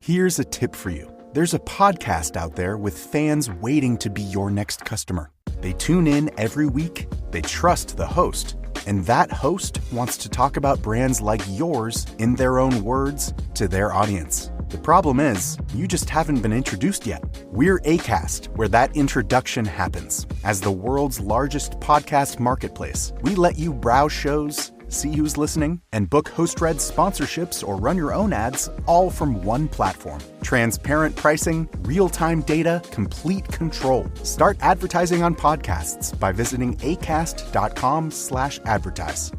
Here's a tip for you. There's a podcast out there with fans waiting to be your next customer. They tune in every week, they trust the host, and that host wants to talk about brands like yours in their own words to their audience. The problem is, you just haven't been introduced yet. We're Acast, where that introduction happens. As the world's largest podcast marketplace, we let you browse shows, see who's listening, and book host-read sponsorships or run your own ads all from one platform. Transparent pricing, real-time data, complete control. Start advertising on podcasts by visiting acast.com/advertise.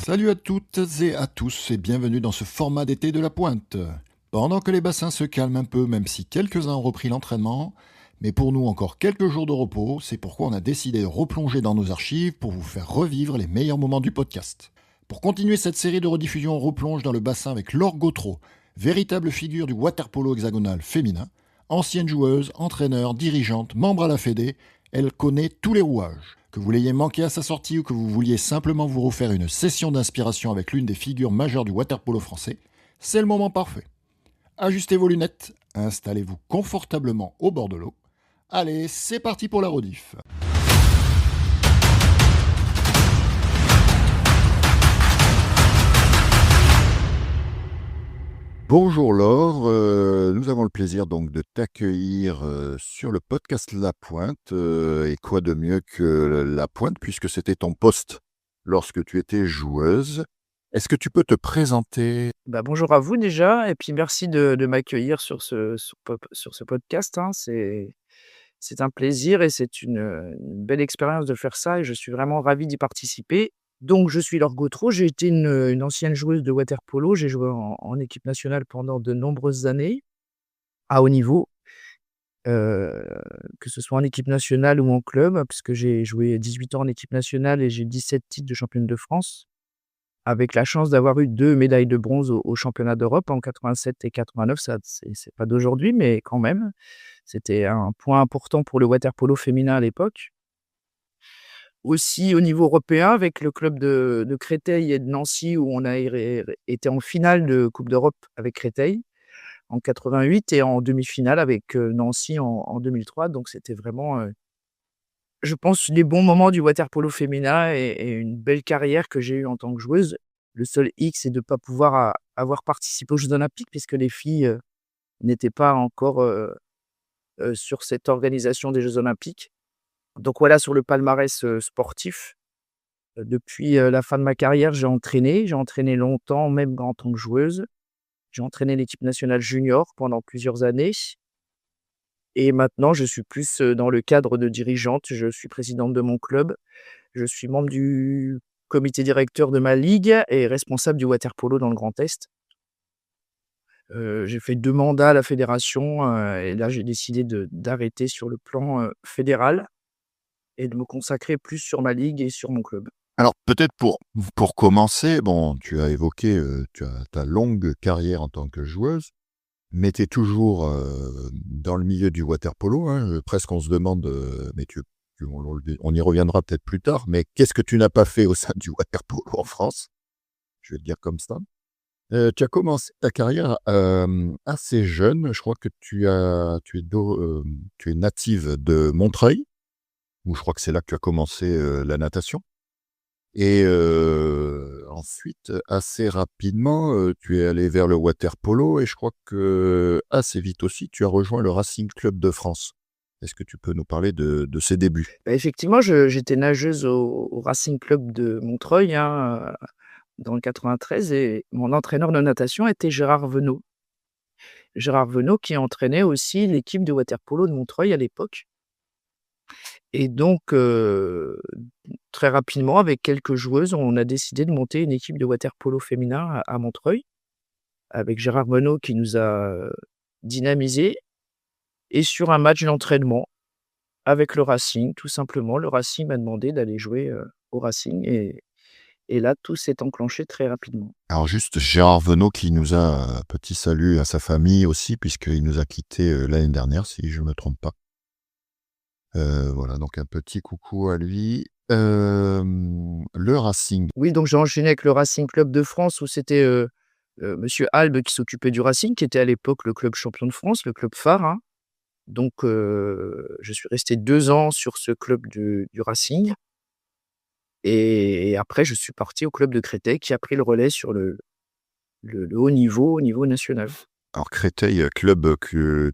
Salut à toutes et à tous et bienvenue dans ce format d'été de la pointe. Pendant que les bassins se calment un peu, même si quelques-uns ont repris l'entraînement, mais pour nous encore quelques jours de repos, c'est pourquoi on a décidé de replonger dans nos archives pour vous faire revivre les meilleurs moments du podcast. Pour continuer cette série de rediffusion, on replonge dans le bassin avec Laure Gautreau, véritable figure du water-polo hexagonal féminin, ancienne joueuse, entraîneur, dirigeante, membre à la Fédé, elle connaît tous les rouages. Que vous l'ayez manqué à sa sortie ou que vous vouliez simplement vous refaire une session d'inspiration avec l'une des figures majeures du water-polo français, c'est le moment parfait. Ajustez vos lunettes, installez-vous confortablement au bord de l'eau. Allez, c'est parti pour la rediff. Bonjour Laure, nous avons le plaisir donc de t'accueillir sur le podcast La Pointe, et quoi de mieux que La Pointe puisque c'était ton poste lorsque tu étais joueuse. Est-ce que tu peux te présenter? Bonjour à vous déjà, et puis merci de m'accueillir sur ce podcast, hein. C'est un plaisir et c'est une belle expérience de faire ça et je suis vraiment ravi d'y participer. Donc je suis Laure Gautreau, j'ai été une ancienne joueuse de water-polo. J'ai joué en équipe nationale pendant de nombreuses années, à haut niveau, heu, que ce soit en équipe nationale ou en club, puisque j'ai joué 18 ans en équipe nationale et j'ai 17 titres de championne de France, avec la chance d'avoir eu 2 médailles de bronze aux championnats d'Europe en 87 et 89. Ça, c'est pas d'aujourd'hui, mais quand même, c'était un point important pour le water-polo féminin à l'époque. Aussi au niveau européen avec le club de Créteil et de Nancy où on a été en finale de coupe d'Europe avec Créteil en 88 et en demi-finale avec, Nancy en 2003. Donc c'était vraiment, je pense, les bons moments du water-polo féminin et une belle carrière que j'ai eue en tant que joueuse. Le seul hic, c'est de ne pas pouvoir avoir participé aux Jeux olympiques puisque les filles, n'étaient pas encore, sur cette organisation des Jeux olympiques. Donc voilà, sur le palmarès, sportif, depuis, la fin de ma carrière, j'ai entraîné longtemps, même en tant que joueuse. J'ai entraîné l'équipe nationale junior pendant plusieurs années et maintenant je suis plus, dans le cadre de dirigeante. Je suis présidente de mon club. Je suis membre du comité directeur de ma ligue et responsable du water-polo dans le Grand Est. J'ai fait 2 mandats à la fédération, et là j'ai décidé d'arrêter sur le plan, fédéral et de me consacrer plus sur ma ligue et sur mon club. Alors peut-être pour commencer, bon, tu as évoqué tu as ta longue carrière en tant que joueuse, mais tu es toujours dans le milieu du water-polo, hein, presque on se demande, mais on y reviendra peut-être plus tard, mais qu'est-ce que tu n'as pas fait au sein du water-polo en France? Je vais le dire comme ça. Tu as commencé ta carrière assez jeune, je crois que tu es native de Montreuil, où je crois que c'est là que tu as commencé la natation. Et ensuite, assez rapidement, tu es allé vers le water-polo et je crois que assez vite aussi, tu as rejoint le Racing Club de France. Est-ce que tu peux nous parler de ces débuts? Effectivement, j'étais nageuse au Racing Club de Montreuil, hein, dans le 93 et mon entraîneur de natation était Gérard Venot. Gérard Venot qui entraînait aussi l'équipe de water-polo de Montreuil à l'époque et donc très rapidement avec quelques joueuses, on a décidé de monter une équipe de water-polo féminin à Montreuil, avec Gérard Venot qui nous a, dynamisés et sur un match d'entraînement avec le Racing, tout simplement, le Racing m'a demandé d'aller jouer, au Racing et là, tout s'est enclenché très rapidement. Alors juste Gérard Venot qui nous a petit salut à sa famille aussi puisqu'il nous a quittés, l'année dernière si je me trompe pas. Voilà donc un petit coucou à lui. Le Racing. Oui, donc j'ai enchaîné avec le Racing Club de France où c'était, monsieur Albe qui s'occupait du Racing, qui était à l'époque le club champion de France, le club phare, hein. Donc je suis resté 2 ans sur ce club du Racing et après je suis parti au club de Créteil qui a pris le relais sur le haut niveau, au niveau national. Alors Créteil, club,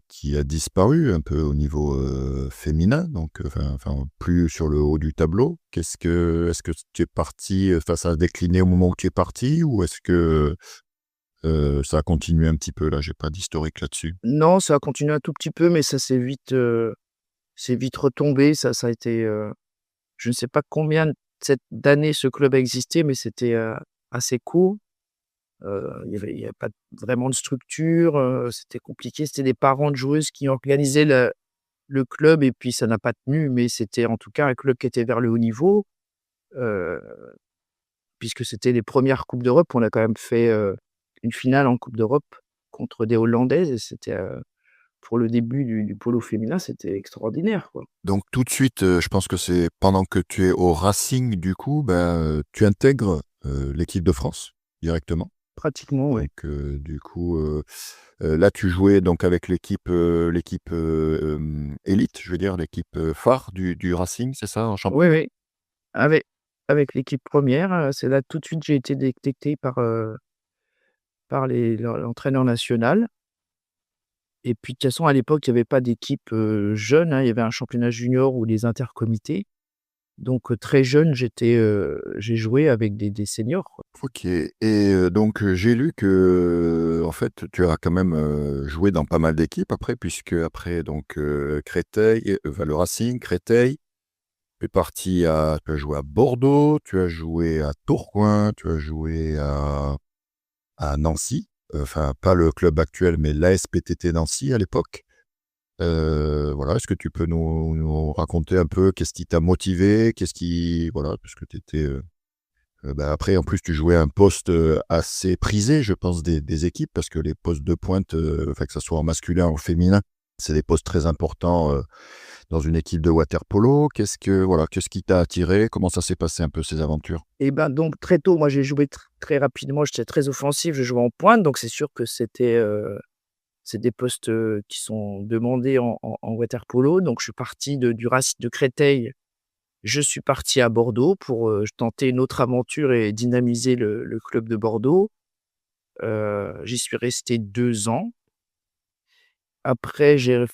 qui a disparu un peu au niveau, féminin donc enfin plus sur le haut du tableau. Est-ce que tu es parti, enfin ça a décliné au moment où tu es parti ou est-ce que, ça a continué un petit peu là? J'ai pas d'historique là-dessus. Non, ça a continué un tout petit peu, mais ça s'est vite retombé. Ça a été, je ne sais pas combien d'années ce club a existé, mais c'était, assez court. Il y avait pas vraiment de structure, c'était compliqué. C'était des parents de joueuses qui organisaient le club et puis ça n'a pas tenu, mais c'était en tout cas un club qui était vers le haut niveau, heu, puisque c'était les premières coupes d'Europe. On a quand même fait, une finale en coupe d'Europe contre des Hollandaises et c'était, pour le début du polo féminin, c'était extraordinaire, quoi. Donc tout de suite, je pense que c'est pendant que tu es au Racing du coup, tu intègres, l'équipe de France directement. Pratiquement, ouais. Donc du coup, là tu jouais donc avec l'équipe, élite, je veux dire l'équipe, phare du Racing, c'est ça? En champ Oui, oui, avec l'équipe première, c'est là tout de suite j'ai été détecté par l'entraîneur national et puis de toute façon à l'époque il y avait pas d'équipe, jeune, hein, il y avait un championnat junior ou des intercomités. Donc, très jeune, j'ai joué avec des seniors, quoi. OK et donc j'ai lu que, en fait, tu as quand même, joué dans pas mal d'équipes après puisque après donc Créteil, enfin le Racing, Créteil, tu as joué à Bordeaux, tu as joué à Tourcoing, tu as joué à Nancy, enfin pas le club actuel mais l'ASPTT Nancy à l'époque. Voilà, est-ce que tu peux nous raconter un peu qu'est-ce qui t'a motivé? Qu'est-ce qui voilà, parce que tu étais, après en plus tu jouais un poste, assez prisé je pense des équipes parce que les postes de pointe, enfin que ça soit en masculin ou en féminin, c'est des postes très importants, dans une équipe de water polo. Qu'est-ce qui t'a attiré? Comment ça s'est passé un peu ces aventures? Et ben, donc très tôt, moi, j'ai joué très rapidement, j'étais très offensif, je jouais en pointe, donc c'est sûr que c'est des postes, qui sont demandés en water polo. Donc je suis parti du Racing de Créteil, je suis parti à Bordeaux pour, tenter une autre aventure et dynamiser le club de Bordeaux. J'y suis resté 2 ans. Après je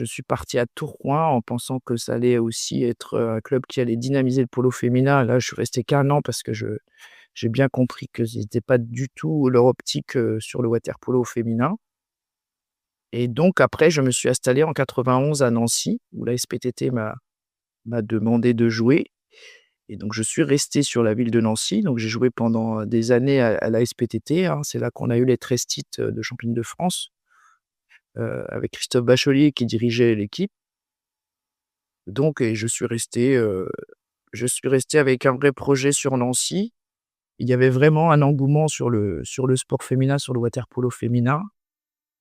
suis parti à Tourcoing en pensant que ça allait aussi être, un club qui allait dynamiser le polo féminin. Là, je suis resté qu'1 an parce que j'ai bien compris que c'était pas du tout leur optique, sur le water polo féminin et donc après je me suis installé en 91 à Nancy où la SPTT m'a demandé de jouer et donc je suis resté sur la ville de Nancy. Donc j'ai joué pendant, des années à la SPTT, hein. C'est là qu'on a eu les 13 titres, de championne de France, avec Christophe Bachelier qui dirigeait l'équipe. Donc et je suis resté avec un vrai projet sur Nancy. Il y avait vraiment un engouement sur le sport féminin, sur le water polo féminin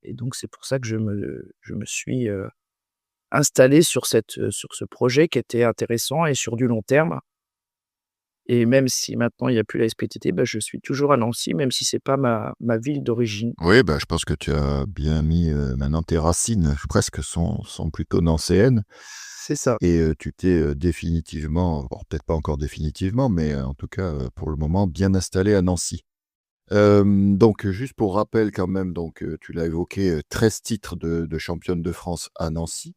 et donc c'est pour ça que je me suis, installé sur ce projet qui était intéressant et sur du long terme et même si maintenant il y a plus la SPTT, bah, je suis toujours à Nancy, même si c'est pas ma ville d'origine. Oui, je pense que tu as bien mis, maintenant tes racines presque sont plutôt nancéennes C'est ça. et tu t'es, définitivement, bon peut-être pas encore définitivement, mais en tout cas, pour le moment bien installé à Nancy. Donc juste pour rappel quand même, donc tu l'as évoqué, 13 titres de championne de France à Nancy,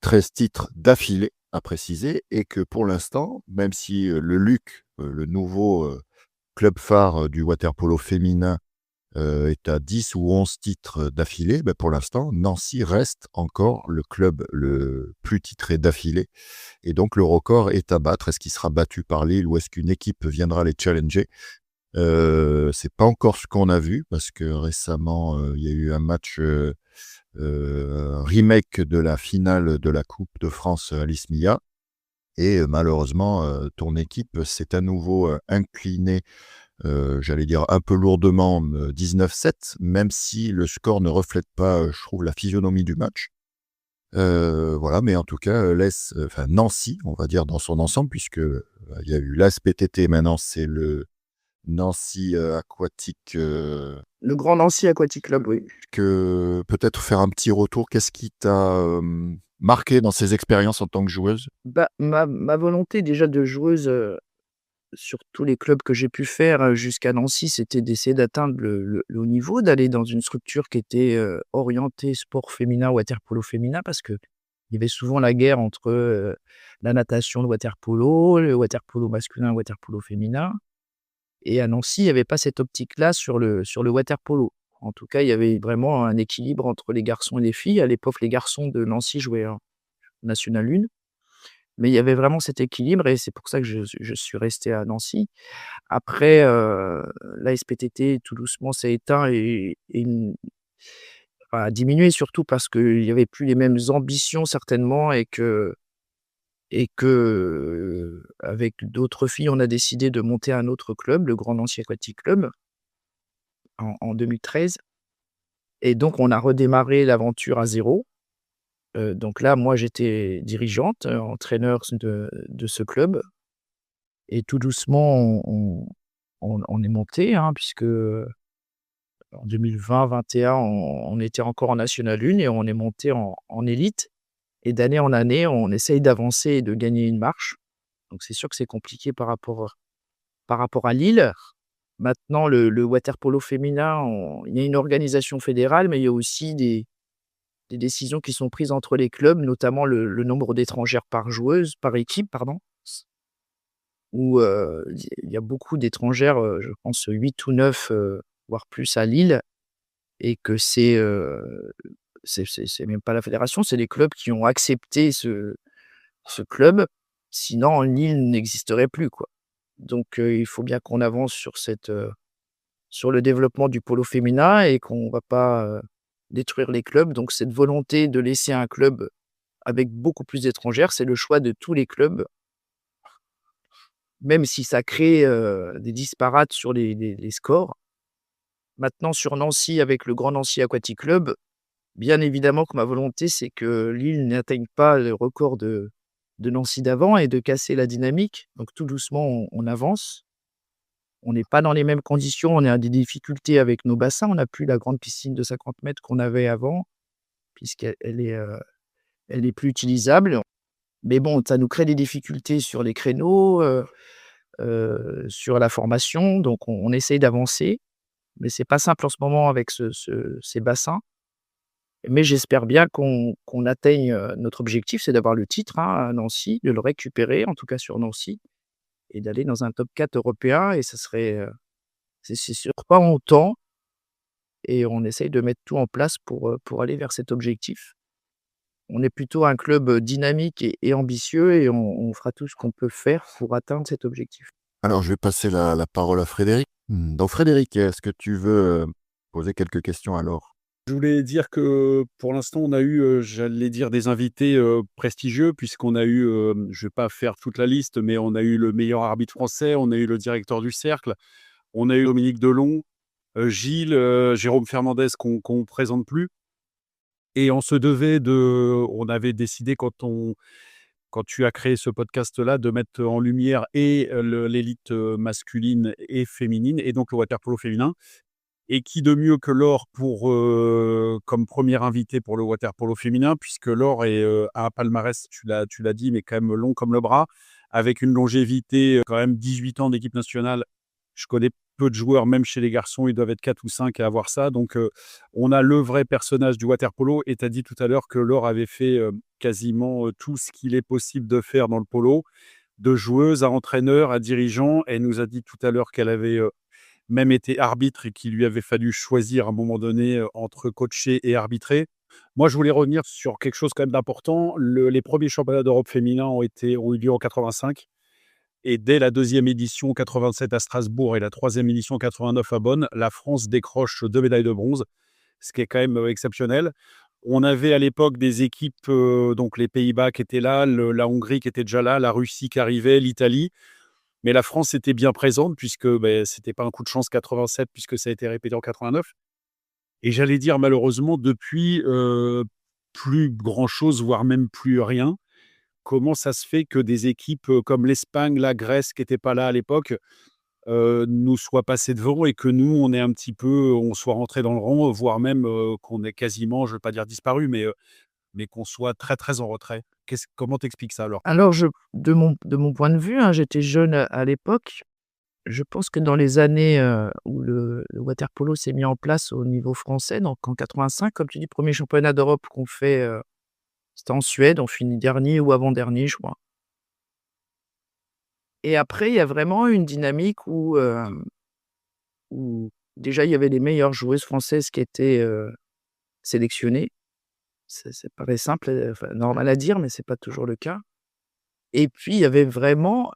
13 titres d'affilée à préciser et que pour l'instant, même si, le LUC, le nouveau, club phare, du water polo féminin, est à 10 ou 11 titres d'affilée, pour l'instant, Nancy reste encore le club le plus titré d'affilée et donc le record est à battre. Est-ce qu'il sera battu par Lille ou est-ce qu'une équipe viendra les challenger? C'est pas encore ce qu'on a vu parce que récemment, il y a eu un match, remake de la finale de la Coupe de France à l'Ismia et malheureusement, ton équipe s'est à nouveau, inclinée, j'allais dire un peu lourdement, 19-7, même si le score ne reflète pas, je trouve, la physionomie du match. Voilà, mais en tout cas, enfin Nancy, on va dire dans son ensemble puisque, il y a eu l'ASPTT, maintenant c'est le Nancy, Aquatic, Le Grand Nancy Aquatic Club, oui. que peut-être faire un petit retour. Qu'est-ce qui t'a, marqué dans ces expériences en tant que joueuse? Bah, ma volonté déjà de joueuse, sur tous les clubs que j'ai pu faire, jusqu'à Nancy, c'était d'essayer d'atteindre le haut niveau, d'aller dans une structure qui était, orientée sport féminin, water-polo féminin, parce qu'il y avait souvent la guerre entre, la natation, le water-polo masculin, le water-polo féminin. Et à Nancy, il y avait pas cette optique-là sur le water-polo. En tout cas, il y avait vraiment un équilibre entre les garçons et les filles. À l'époque, les garçons de Nancy jouaient en National 1, mais il y avait vraiment cet équilibre et c'est pour ça que je suis resté à Nancy. Après, l'ASPTT, tout doucement, s'est éteint et enfin, a diminué surtout parce qu'il y avait plus les mêmes ambitions certainement et que, avec d'autres filles, on a décidé de monter un autre club, le Grand Nancy Aquatic Club, en 2013 et donc on a redémarré l'aventure à zéro. Donc là, moi, j'étais dirigeante, entraîneur de ce club et tout doucement, on est monté, hein, puisque, en 2020-21, on était encore en National 1 et on est monté en élite et d'année en année, on essaye d'avancer et de gagner une marche. Donc c'est sûr que c'est compliqué par rapport à Lille. Maintenant, le water-polo féminin, il y a une organisation fédérale, mais il y a aussi des décisions qui sont prises entre les clubs, notamment le nombre d'étrangères par joueuse, par équipe, pardon, où, il y a beaucoup d'étrangères, je pense 8 ou 9, voire plus à Lille et que c'est même pas la fédération, c'est les clubs qui ont accepté ce club. Sinon, Lille n'existerait plus, quoi. Donc, il faut bien qu'on avance sur le développement du polo féminin et qu'on va pas, détruire les clubs. Donc cette volonté de laisser un club avec beaucoup plus d'étrangères, c'est le choix de tous les clubs, même si ça crée, des disparates sur les scores. Maintenant sur Nancy, avec le Grand Nancy Aquatic Club, bien évidemment que ma volonté, c'est que Lille n'atteigne pas le record de Nancy d'avant et de casser la dynamique. Donc tout doucement, on avance. On n'est pas dans les mêmes conditions, on a des difficultés avec nos bassins. On n'a plus la grande piscine de 50 mètres qu'on avait avant, puisqu'elle est plus utilisable. Mais bon, ça nous crée des difficultés sur les créneaux, sur la formation, donc on essaye d'avancer, mais c'est pas simple en ce moment avec ces bassins. Mais j'espère bien qu'on atteigne, notre objectif, c'est d'avoir le titre, hein, à Nancy, de le récupérer, en tout cas sur Nancy et d'aller dans un top 4 européen et ça serait, c'est sûr pas longtemps et on essaye de mettre tout en place pour aller vers cet objectif. On est plutôt un club, dynamique et ambitieux et on fera tout ce qu'on peut faire pour atteindre cet objectif. Alors je vais passer la parole à Frédéric. Donc Frédéric, est-ce que tu veux, poser quelques questions alors? Je voulais dire que pour l'instant, on a eu, j'allais dire des invités, prestigieux puisqu'on a eu, je vais pas faire toute la liste, mais on a eu le meilleur arbitre français, on a eu le directeur du cercle, on a eu Dominique Delon, Gilles, Jérôme Fernandez qu'on présente plus et on avait décidé quand tu as créé ce podcast-là, de mettre en lumière et l'élite, masculine et féminine et donc le water-polo féminin. Et qui de mieux que Laure pour, comme première invitée pour le water-polo féminin, puisque Laure a un palmarès, tu l'as dit, mais quand même long comme le bras, avec une longévité, quand même 18 ans d'équipe nationale. Je connais peu de joueurs, même chez les garçons, ils doivent être 4 ou 5 à avoir ça. Donc, on a le vrai personnage du water-polo et tu as dit tout à l'heure que Laure avait fait, quasiment, tout ce qu'il est possible de faire dans le polo, de joueuse à entraîneur à dirigeant. Elle nous a dit tout à l'heure qu'elle avait, même été arbitre et qu'il lui avait fallu choisir à un moment donné, entre coacher et arbitrer. Moi, je voulais revenir sur quelque chose quand même d'important. Les premiers championnats d'Europe féminins ont eu lieu en 85 et dès la 2e édition 87 à Strasbourg et la 3e édition 89 à Bonn, la France décroche 2 médailles de bronze, ce qui est quand même, exceptionnel. On avait à l'époque des équipes, donc les Pays-Bas qui étaient là, la Hongrie qui était déjà là, la Russie qui arrivait, l'Italie. Mais la France était bien présente puisque c'était pas un coup de chance 87 puisque ça a été répété en 89. Et j'allais dire malheureusement depuis, plus grand-chose, voire même plus rien. Comment ça se fait que des équipes, comme l'Espagne, la Grèce qui n'étaient pas là à l'époque, nous soient passées devant et que nous, on soit rentrés dans le rang, voire même, qu'on ait quasiment, je ne veux pas dire disparu, mais qu'on soit très, très en retrait? Comment t'expliques ça alors? Alors de mon point de vue, hein, j'étais jeune à l'époque. Je pense que dans les années, où le water-polo s'est mis en place au niveau français, donc en 85, comme tu dis, premier championnat d'Europe qu'on fait, c'était en Suède, on finit dernier ou avant-dernier, je crois. Et après, il y a vraiment une dynamique où déjà il y avait les meilleures joueuses françaises qui étaient, sélectionnées. Ça paraît simple, enfin normal à dire, mais c'est pas toujours le cas. Et puis il y avait vraiment,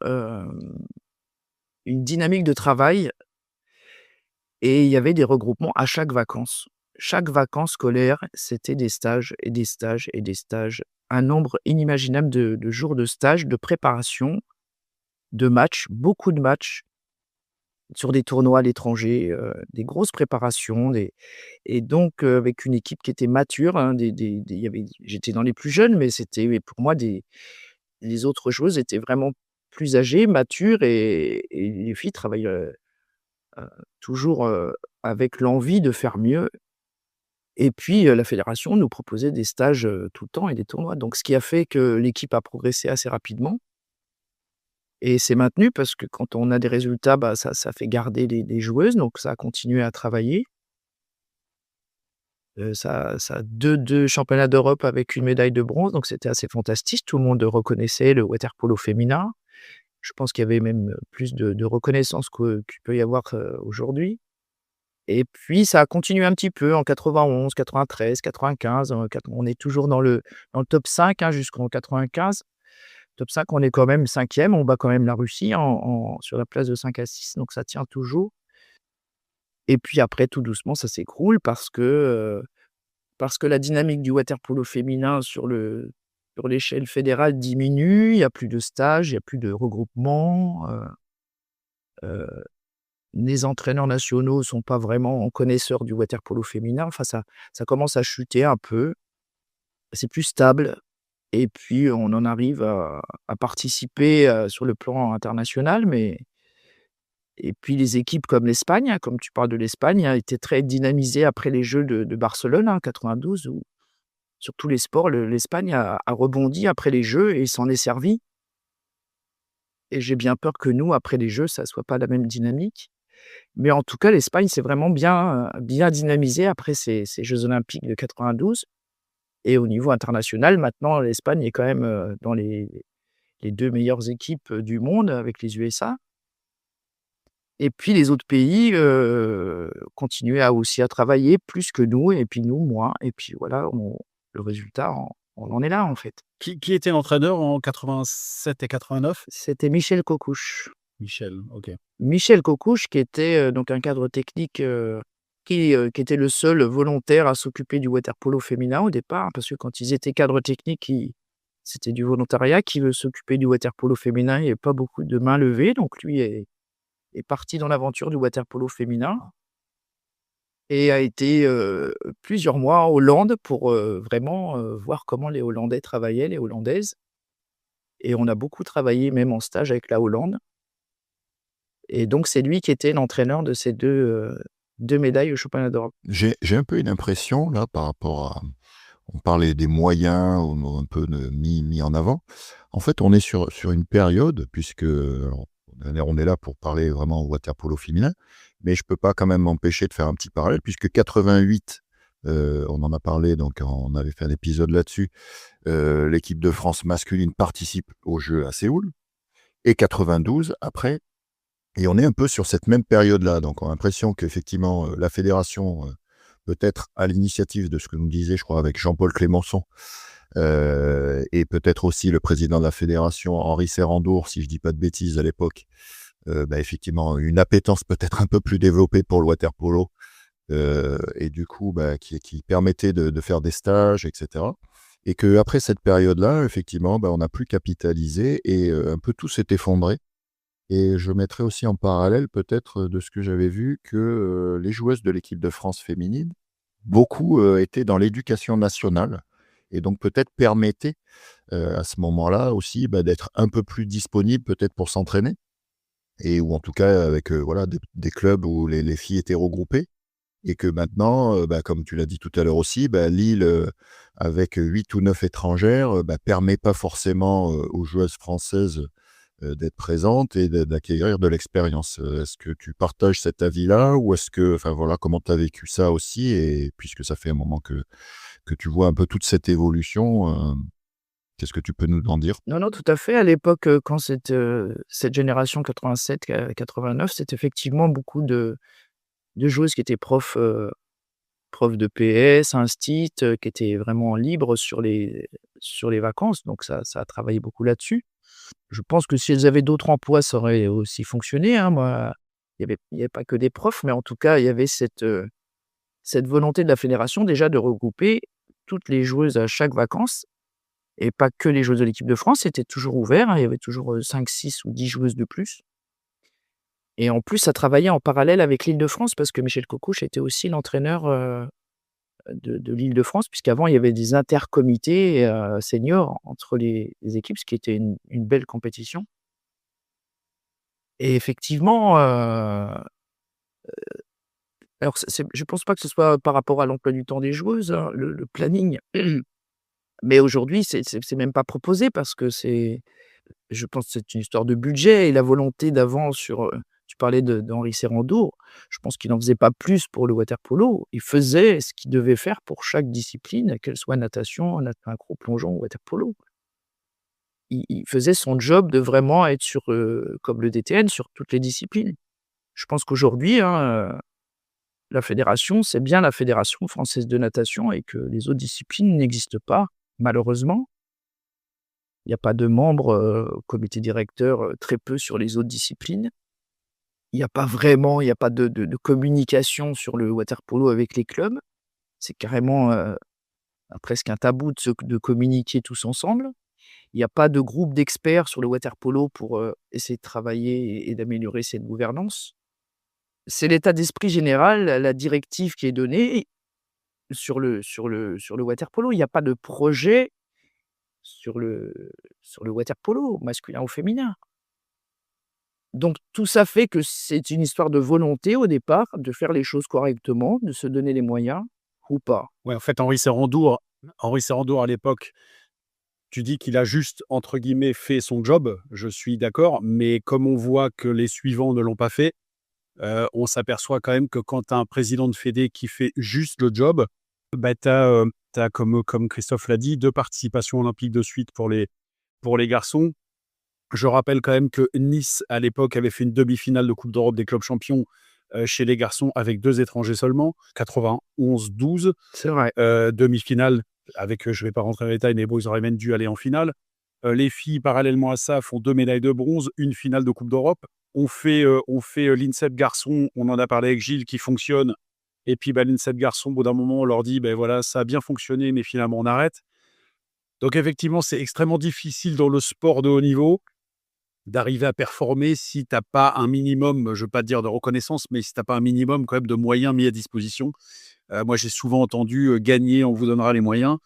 une dynamique de travail et il y avait des regroupements à chaque vacances. Chaque vacances scolaires, c'était des stages et des stages et des stages. Un nombre inimaginable de jours de stage, de préparation, de matchs, beaucoup de matchs sur des tournois à l'étranger, des grosses préparations, et donc avec une équipe qui était mature, hein, il y avait j'étais dans les plus jeunes, mais c'était pour moi les autres joueuses étaient vraiment plus âgées, matures, et les filles travaillent, toujours, avec l'envie de faire mieux. Et puis, la fédération nous proposait des stages, tout le temps et des tournois. Donc ce qui a fait que l'équipe a progressé assez rapidement et s'est maintenue parce que quand on a des résultats, bah, ça fait garder les joueuses, donc ça a continué à travailler. Ça 2 championnats d'Europe avec une médaille de bronze, donc c'était assez fantastique. Tout le monde reconnaissait le water-polo féminin. Je pense qu'il y avait même, plus de reconnaissance qu'il peut y avoir, aujourd'hui. Et puis ça a continué un petit peu en 91, 93, 95, on est toujours dans le top 5, hein, jusqu'en 95. Top 5, on est quand même 5e, on bat quand même la Russie sur la place de 5 à 6, donc ça tient toujours. Et puis après, tout doucement, ça s'écroule parce que la dynamique du water-polo féminin sur l'échelle fédérale diminue, il y a plus de stages, il y a plus de regroupements, heu les entraîneurs nationaux sont pas vraiment connaisseurs du water-polo féminin. Enfin, ça commence à chuter un peu. C'est plus stable et puis on en arrive à participer, sur le plan international, mais et puis les équipes comme l'Espagne, hein, comme tu parles de l'Espagne, a été très dynamisée après les Jeux de Barcelone, hein, 92, où sur tous les sports, l'Espagne a rebondi après les Jeux et s'en est servie, et j'ai bien peur que nous, après les Jeux, ça soit pas la même dynamique. Mais en tout cas, l'Espagne s'est vraiment bien dynamisée après ces jeux olympiques de 92, et au niveau international, maintenant, l'Espagne est quand même, dans les 2 meilleures équipes, du monde avec les USA, et puis les autres pays, continuaient aussi à travailler plus que nous, et puis nous moins, et puis voilà, le résultat, on en est là, en fait. Qui était l'entraîneur en 87 et 89? C'était Michel Coccouche. Michel, OK. Michel Coccouche qui était, donc un cadre technique, qui était le seul volontaire à s'occuper du water-polo féminin au départ, parce que quand ils étaient cadres techniques, c'était du volontariat. Qui veut s'occuper du water-polo féminin? Il y avait pas beaucoup de mains levées, donc lui est parti dans l'aventure du water-polo féminin et a été, plusieurs mois en Hollande pour, vraiment, voir comment les Hollandais travaillaient, les Hollandaises, et on a beaucoup travaillé même en stage avec la Hollande. Et donc c'est lui qui était l'entraîneur de ces 2 médailles au championnat d'Europe. J'ai un peu une impression, là, par rapport à on parlait des moyens, un peu mis en avant. En fait, on est sur une période, puisque alors, on est là pour parler vraiment water-polo féminin, mais je peux pas quand même m'empêcher de faire un petit parallèle, puisque 88, on en a parlé, donc on avait fait un épisode là-dessus, l'équipe de France masculine participe aux Jeux à Séoul, et 92 après, et on est un peu sur cette même période-là. Donc on a l'impression qu'effectivement, la fédération, peut-être à l'initiative de ce que nous disait, je crois, avec Jean-Paul Clémenceau, et peut-être aussi le président de la fédération, Henri Serrandour, si je dis pas de bêtises à l'époque, effectivement, une appétence peut-être un peu plus développée pour le water-polo, et du coup, qui permettait de faire des stages, et cetera. Et qu'après cette période-là, effectivement, on a plus capitalisé et un peu tout s'est effondré. Et je mettrais aussi en parallèle peut-être de ce que j'avais vu que, les joueuses de l'équipe de France féminine, beaucoup, étaient dans l'éducation nationale et donc peut-être permettaient, à ce moment-là aussi, d'être un peu plus disponibles peut-être pour s'entraîner et ou en tout cas avec, voilà des clubs où les filles étaient regroupées et que maintenant, comme tu l'as dit tout à l'heure aussi, Lille, avec 8 ou 9 étrangères, permet pas forcément, aux joueuses françaises, d'être présentes et d'acquérir de l'expérience. Est-ce que tu partages cet avis-là ou est-ce que enfin voilà, comment tu as vécu ça aussi? Et puisque ça fait un moment que tu vois un peu toute cette évolution, qu'est-ce que tu peux nous en dire? Non, non, tout à fait. À l'époque, quand cette génération 87, 89, c'est effectivement beaucoup de joueuses qui étaient profs de PS, instit, qui étaient vraiment libres sur les vacances, donc ça a travaillé beaucoup là-dessus. Je pense que si elles avaient d'autres emplois, ça aurait aussi fonctionné, hein. Moi, il y avait pas que des profs, mais en tout cas, il y avait cette volonté de la fédération déjà de regrouper toutes les joueuses à chaque vacances et pas que les joueuses de l'équipe de France, c'était toujours ouvert, hein. Il y avait toujours, 5, 6 ou 10 joueuses de plus et en plus, ça travaillait en parallèle avec l'Île-de-France parce que Michel Coccouche était aussi l'entraîneur, de l'Île-de-France puisqu'avant il y avait des intercomités, seniors entre les équipes, ce qui était une belle compétition et effectivement, alors c'est je pense pas que ce soit par rapport à l'emploi du temps des joueuses, hein, le planning, mais aujourd'hui c'est même pas proposé parce que je pense que c'est une histoire de budget et la volonté d'avant sur, tu parlais d'Henri Serrandour, je pense qu'il n'en faisait pas plus pour le water-polo. Il faisait ce qu'il devait faire pour chaque discipline, qu'elle soit natation, accro plongeon ou water-polo. Il faisait son job de vraiment être sur, comme le DTN, sur toutes les disciplines. Je pense qu'aujourd'hui, hein, la fédération, c'est bien la Fédération française de natation et que les autres disciplines n'existent pas, malheureusement. Il n'y a pas de membres, au comité directeur, très peu sur les autres disciplines. Il y a pas de communication sur le water-polo avec les clubs. C'est carrément, presque un tabou de communiquer tous ensemble. Il n'y a pas de groupe d'experts sur le water-polo pour, essayer de travailler et d'améliorer cette gouvernance. C'est l'état d'esprit général, la directive qui est donnée sur le water-polo. Il n'y a pas de projet sur le water-polo, masculin ou féminin. Donc tout ça fait que c'est une histoire de volonté au départ, de faire les choses correctement, de se donner les moyens ou pas. Ouais, en fait, Henri Serrandour à l'époque, tu dis qu'il a juste, entre guillemets, «fait son job», je suis d'accord, mais comme on voit que les suivants ne l'ont pas fait, on s'aperçoit quand même que quand tu as un président de fédé qui fait juste le job, tu as, comme Christophe l'a dit, 2 participations olympiques de suite pour les garçons. Je rappelle quand même que Nice, à l'époque, avait fait une demi-finale de Coupe d'Europe des clubs champions, chez les garçons avec 2 étrangers seulement, 91-12. C'est vrai. Demi-finale avec, je ne vais pas rentrer dans les détails, mais bon, ils auraient même dû aller en finale. Les filles, parallèlement à ça, font 2 médailles de bronze, une finale de Coupe d'Europe. On fait l'INSEP garçon, on en a parlé avec Gilles, qui fonctionne. Et puis l'INSEP garçon, au bout d'un moment, on leur dit: «Beh, voilà, ça a bien fonctionné, mais finalement, on arrête». Donc effectivement, c'est extrêmement difficile dans le sport de haut niveau d'arriver à performer si tu as pas un minimum, je ne veux pas dire de reconnaissance, mais si tu as pas un minimum quand même de moyens mis à disposition. Moi, j'ai souvent entendu, «Gagner, on vous donnera les moyens»,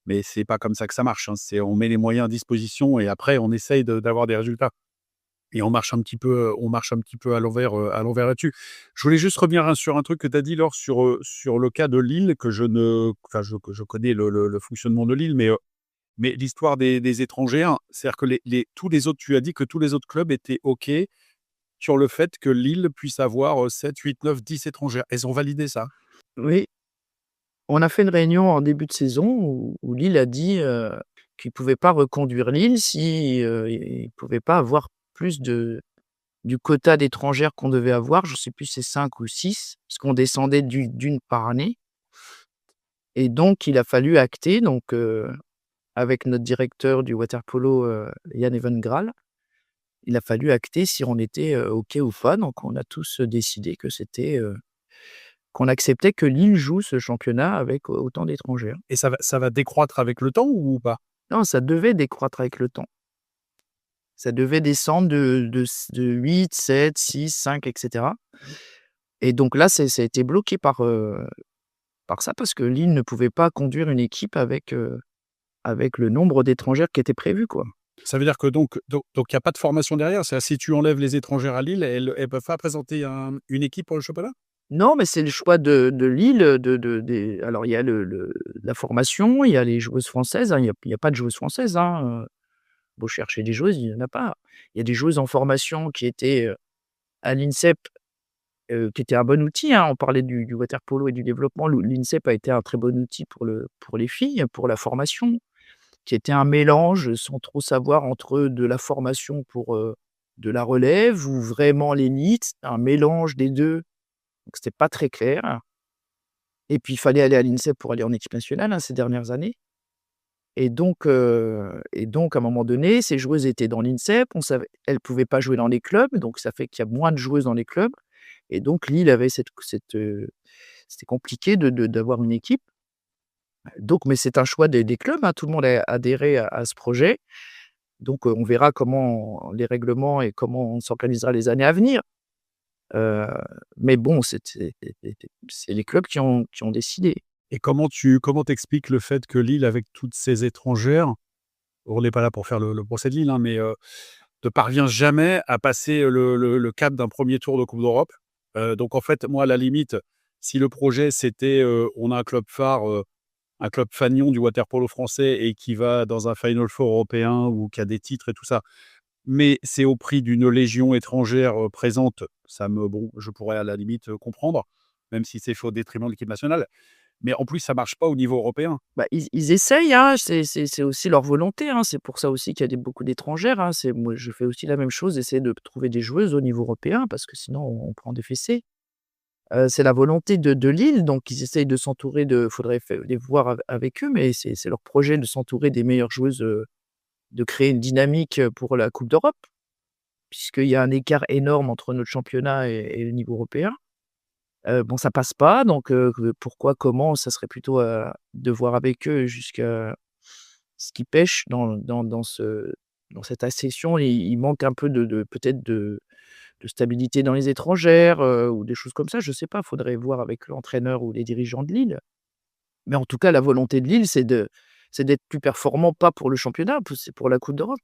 mais c'est pas comme ça que ça marche, hein. C'est on met les moyens à disposition et après on essaye d'avoir des résultats et on marche un petit peu à l'envers là-dessus. Je voulais juste revenir, hein, sur un truc que tu as dit, Laure, sur le cas de Lille que je connais le fonctionnement de Lille, mais l'histoire des étrangers, hein, c'est-à-dire que tous les autres, tu as dit que tous les autres clubs étaient OK sur le fait que Lille puisse avoir 7, 8, 9, 10 étrangères. Elles ont validé ça? Oui, on a fait une réunion en début de saison où Lille a dit, qu'il ne pouvait pas reconduire Lille si, il ne pouvait pas avoir plus du quota d'étrangères qu'on devait avoir. Je ne sais plus si c'est 5 ou 6 parce qu'on descendait d'une par année et donc il a fallu acter donc, avec notre directeur du water-polo, Yann Evengraal, il a fallu acter si on était, OK ou pas. Donc on a tous, décidé que c'était, qu'on acceptait que Lille joue ce championnat avec autant d'étrangers. Et ça va décroître avec le temps ou pas? Non, ça devait décroître avec le temps. Ça devait descendre de 8, 7, 6, 5 et cetera. Et donc là, ça a été bloqué par ça, parce que Lille ne pouvait pas conduire une équipe avec le nombre d'étrangères qui était prévu, quoi. Ça veut dire que donc il y a pas de formation derrière? C'est-à-dire si tu enlèves les étrangères à Lille, elles peuvent pas présenter une équipe pour le championnat? Non, mais c'est le choix de Lille, alors il y a la formation, il y a les joueuses françaises, hein, il y a pas de joueuses françaises, hein, beau chercher des joueuses, il y en a pas. Il y a des joueuses en formation qui étaient, à l'INSEP, qui étaient un bon outil, hein. On parlait du water-polo et du développement. L'INSEP a été un très bon outil pour les filles, pour la formation, qui était un mélange, sans trop savoir, entre de la formation pour, de la relève ou vraiment l'élite, un mélange des 2. Donc c'était pas très clair. Et puis il fallait aller à l'INSEP pour aller en équipe nationale, hein, ces dernières années. Et donc à un moment donné, ces joueuses étaient dans l'INSEP, on savait elles pouvaient pas jouer dans les clubs, donc ça fait qu'il y a moins de joueuses dans les clubs. Et donc Lille avait c'était compliqué d'avoir une équipe. Donc mais c'est un choix des clubs, hein, tout le monde a adhéré à ce projet. Donc on verra comment les règlements et comment on s'organisera les années à venir. Mais bon, c'est les clubs qui ont décidé. Et comment t'expliques le fait que Lille, avec toutes ces étrangères, on n'est pas là pour faire le procès de Lille, hein, mais ne parvient jamais à passer le cap d'un premier tour de Coupe d'Europe. Donc en fait, moi, à la limite, si le projet c'était on a un club phare, un club fanion du water-polo français et qui va dans un Final Four européen ou qui a des titres et tout ça, mais c'est au prix d'une légion étrangère présente, je pourrais à la limite comprendre, même si c'est fait au détriment de l'équipe nationale. Mais en plus, ça marche pas au niveau européen. Bah, ils essayent, hein, c'est aussi leur volonté, hein. C'est pour ça aussi qu'il y a beaucoup d'étrangères, hein. Moi, je fais aussi la même chose, essayer de trouver des joueuses au niveau européen parce que sinon on prend des fessées. C'est la volonté de Lille, donc ils essayent de s'entourer faudrait les voir avec eux, mais c'est leur projet de s'entourer des meilleures joueuses, de créer une dynamique, pour la coupe d'Europe, puisqu'il y a un écart énorme entre notre championnat et le niveau européen. Bon, ça passe pas, donc pourquoi, comment, ça serait plutôt de voir avec eux jusqu'à ce qu'ils pêchent dans cette accession. Il manque un peu peut-être de stabilité dans les étrangères, ou des choses comme ça, je sais pas, faudrait voir avec l'entraîneur ou les dirigeants de Lille. Mais en tout cas, la volonté de Lille, c'est d'être plus performant, pas pour le championnat, c'est pour la coupe d'Europe.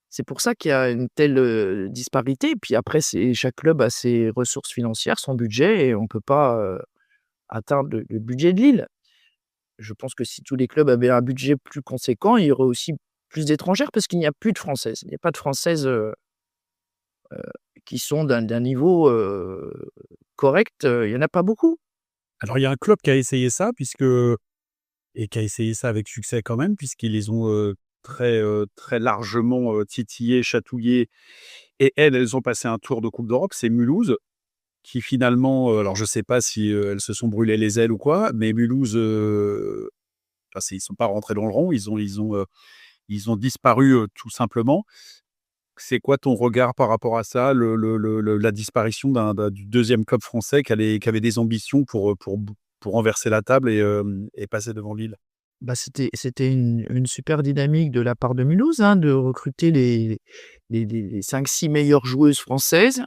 C'est pour ça qu'il y a une telle, disparité. Puis après, chaque club a ses ressources financières, son budget, et on peut pas, atteindre le budget de Lille. Je pense que si tous les clubs avaient un budget plus conséquent, il y aurait aussi plus d'étrangères parce qu'il n'y a plus de Françaises. Il n'y a pas de Françaises, qui sont d'un niveau, correct, il y en a pas beaucoup. Alors, il y a un club qui a essayé ça et qui a essayé ça avec succès quand même, puisqu'ils les ont très largement titillées, chatouillées. Et elles ont passé un tour de Coupe d'Europe. C'est Mulhouse, qui finalement, alors je ne sais pas si elles se sont brûlées les ailes ou quoi, mais Mulhouse, ils ne sont pas rentrés dans le rang, ils ont disparu tout simplement. C'est quoi ton regard par rapport à ça, la disparition du deuxième club français qui avait des ambitions pour renverser la table et passer devant Lille? Bah, c'était une super dynamique de la part de Mulhouse, hein, de recruter les 5-6 meilleures joueuses françaises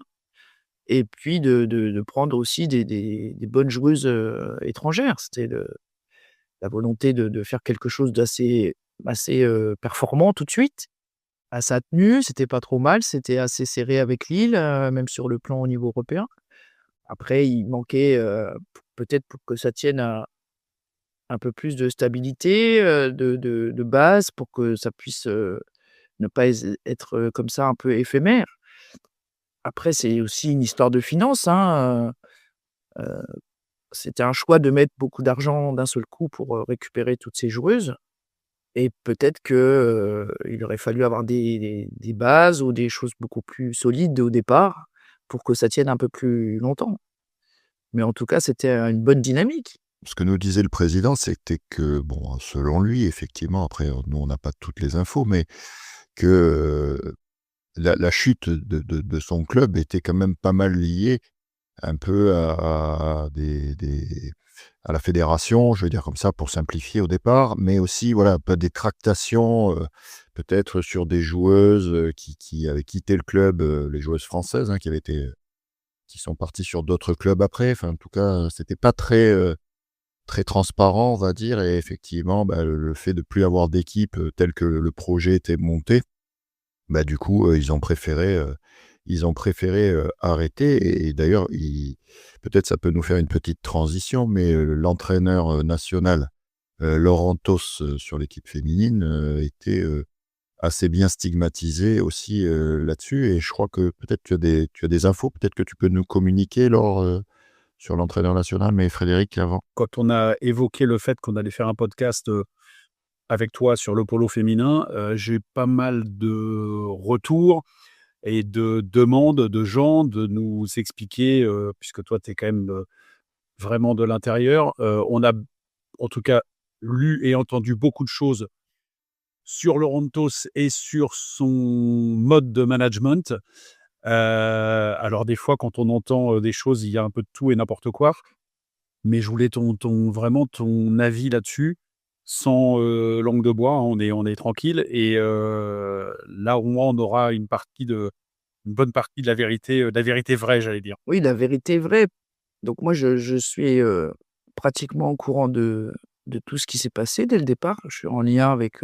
et puis de prendre aussi des bonnes joueuses, étrangères. C'était la volonté de faire quelque chose d'assez assez, performant tout de suite. Ah, ça a tenu, c'était pas trop mal, c'était assez serré avec Lille, même sur le plan au niveau européen. Après, il manquait, peut-être pour que ça tienne un peu plus de stabilité, de base pour que ça puisse, ne pas être, comme ça un peu éphémère. Après, c'est aussi une histoire de finances, hein, c'était un choix de mettre beaucoup d'argent d'un seul coup pour, récupérer toutes ces joueuses. Et peut-être que, il aurait fallu avoir des bases ou des choses beaucoup plus solides au départ pour que ça tienne un peu plus longtemps. Mais en tout cas, c'était, une bonne dynamique. Ce que nous disait le président, c'était que, bon, selon lui, effectivement, après, nous, on n'a pas toutes les infos, mais que la chute de son club était quand même pas mal liée un peu à la fédération, je veux dire comme ça pour simplifier au départ, mais aussi voilà, un peu des tractations, peut-être sur des joueuses, qui avaient quitté le club, les joueuses françaises, hein, qui sont parties sur d'autres clubs après. Enfin, en tout cas, c'était pas très transparent, on va dire, et effectivement, bah, le fait de plus avoir d'équipe, tel que le projet était monté, bah, du coup, ils ont préféré, arrêter et d'ailleurs, ils peut-être ça peut nous faire une petite transition, mais, l'entraîneur, national, Laurent Toss, sur l'équipe féminine, était, assez bien stigmatisé aussi, là-dessus et je crois que peut-être tu as des infos, peut-être que tu peux nous communiquer, Laure, sur l'entraîneur national, mais Frédéric avant? Quand on a évoqué le fait qu'on allait faire un podcast, avec toi sur le polo féminin, j'ai eu pas mal de retours et de demandes de gens de nous expliquer, puisque toi tu es quand même, vraiment de l'intérieur. On a en tout cas lu et entendu beaucoup de choses sur Laurent Tos et sur son mode de management. Alors des fois quand on entend, des choses, il y a un peu de tout et n'importe quoi. Mais je voulais vraiment ton avis là-dessus, sans, langue de bois, hein, on est tranquille et là, au moins, on aura une bonne partie de la vérité vraie, j'allais dire. Oui, la vérité est vraie. Donc moi, je suis, pratiquement au courant de tout ce qui s'est passé dès le départ. Je suis en lien avec,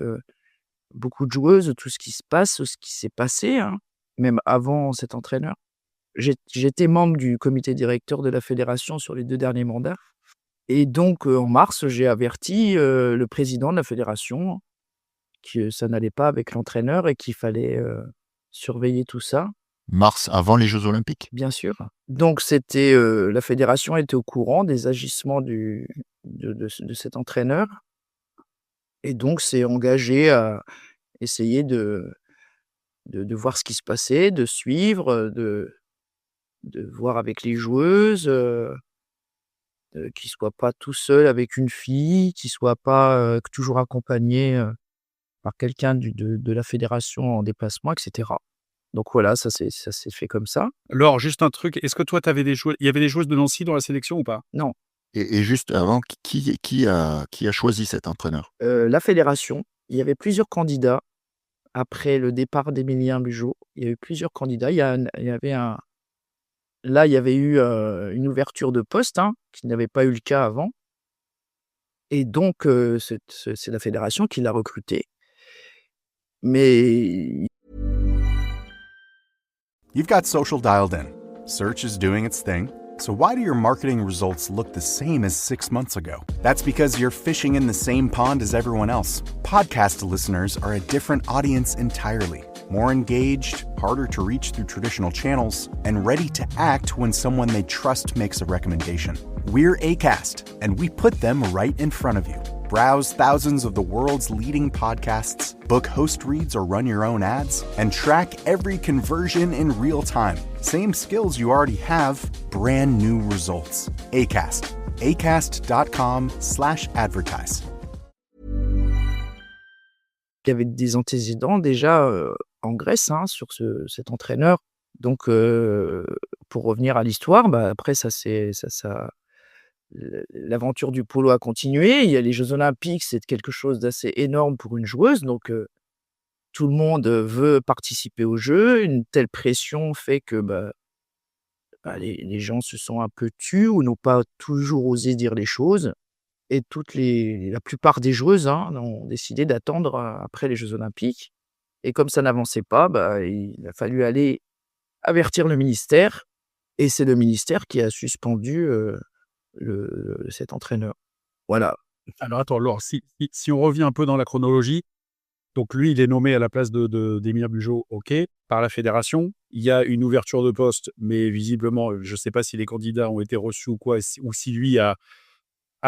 beaucoup de joueuses, de tout ce qui se passe, ce qui s'est passé, hein, même avant cet entraîneur. J'étais membre du comité directeur de la fédération sur les 2 derniers mandats et donc en mars, j'ai averti, le président de la fédération que ça n'allait pas avec l'entraîneur et qu'il fallait, surveiller tout ça, Mars, avant les jeux olympiques? bien sûr. Donc c'était, la fédération était au courant des agissements de cet entraîneur et donc s'est engagée à essayer de voir ce qui se passait, de suivre, de voir avec les joueuses, qu'il soit pas tout seul avec une fille, qu'il soit pas, toujours accompagné, par quelqu'un de la fédération en déplacement et cetera. Donc voilà, ça s'est fait comme ça. Laure, juste un truc, est-ce que toi, il y avait des joueuses de Nancy dans la sélection ou pas? Non, Et juste avant, qui a choisi cet entraîneur? la fédération, il y avait plusieurs candidats après le départ d'Émilien Bugeaud. Il y a eu plusieurs candidats. Il y avait un Là, il y avait eu, une ouverture de poste, hein, qui n'avait pas eu le cas avant et donc c'est la fédération qui l'a recruté. Mais You've got social dialed in. Search is doing its thing. So why do your marketing results look the same as 6 months ago? That's because you're fishing in the same pond as everyone else. Podcast listeners are a different audience entirely. More engaged, harder to reach through traditional channels, and ready to act when someone they trust makes a recommendation. We're Acast, and we put them right in front of you. Browse thousands of the world's leading podcasts, book host reads or run your own ads, and track every conversion in real time. Same skills you already have, brand new results. Acast. Acast.com/advertise. il y avait des antécédents déjà, en Grèce, hein, sur cet entraîneur. Donc pour revenir à l'histoire, bah, après l'aventure du polo a continué. Il y a les jeux olympiques, c'est quelque chose d'assez énorme pour une joueuse, donc tout le monde, veut participer aux jeux. Une telle pression fait que, les gens se sont un peu tus ou n'ont pas toujours osé dire les choses et la plupart des joueuses, hein, ont décidé d'attendre, après les jeux olympiques et comme ça n'avançait pas, il a fallu aller avertir le ministère et c'est le ministère qui a suspendu, cet entraîneur. Voilà. Alors attends, Laure, si on revient un peu dans la chronologie, donc lui, il est nommé à la place d'Émile Bugeaud, OK, par la fédération. Il y a une ouverture de poste, mais visiblement, je ne sais pas si les candidats ont été reçus ou quoi, ou si lui a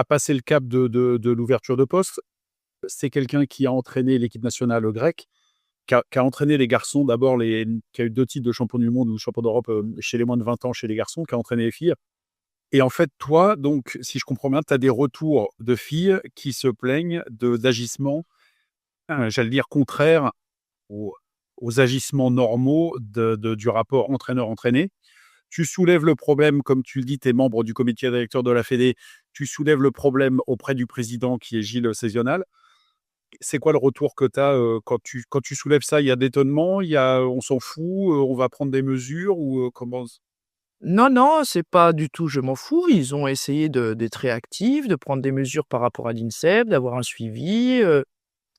passé le cap de l'ouverture de poste. C'est quelqu'un qui a entraîné l'équipe nationale grecque, qui a entraîné les garçons, d'abord, qui a eu 2 titres de champion du monde ou champion d'Europe chez les moins de 20 ans, chez les garçons, qui a entraîné les filles. Et en fait, toi, donc, si je comprends bien, tu as des retours de filles qui se plaignent d'agissements, j'allais dire, contraires aux agissements normaux du rapport entraîneur-entraîné. Tu soulèves le problème, comme tu le dis, tu es membre du comité directeur de la Fédé, tu soulèves le problème auprès du président qui est Gilles Sézional. C'est quoi le retour que tu as quand tu soulèves ça? Il y a d'étonnement, il y a on s'en fout, on va prendre des mesures ou comment? Non, non, c'est pas du tout je m'en fous. Ils ont essayé d'être réactifs, de prendre des mesures par rapport à l'INSEP, d'avoir un suivi,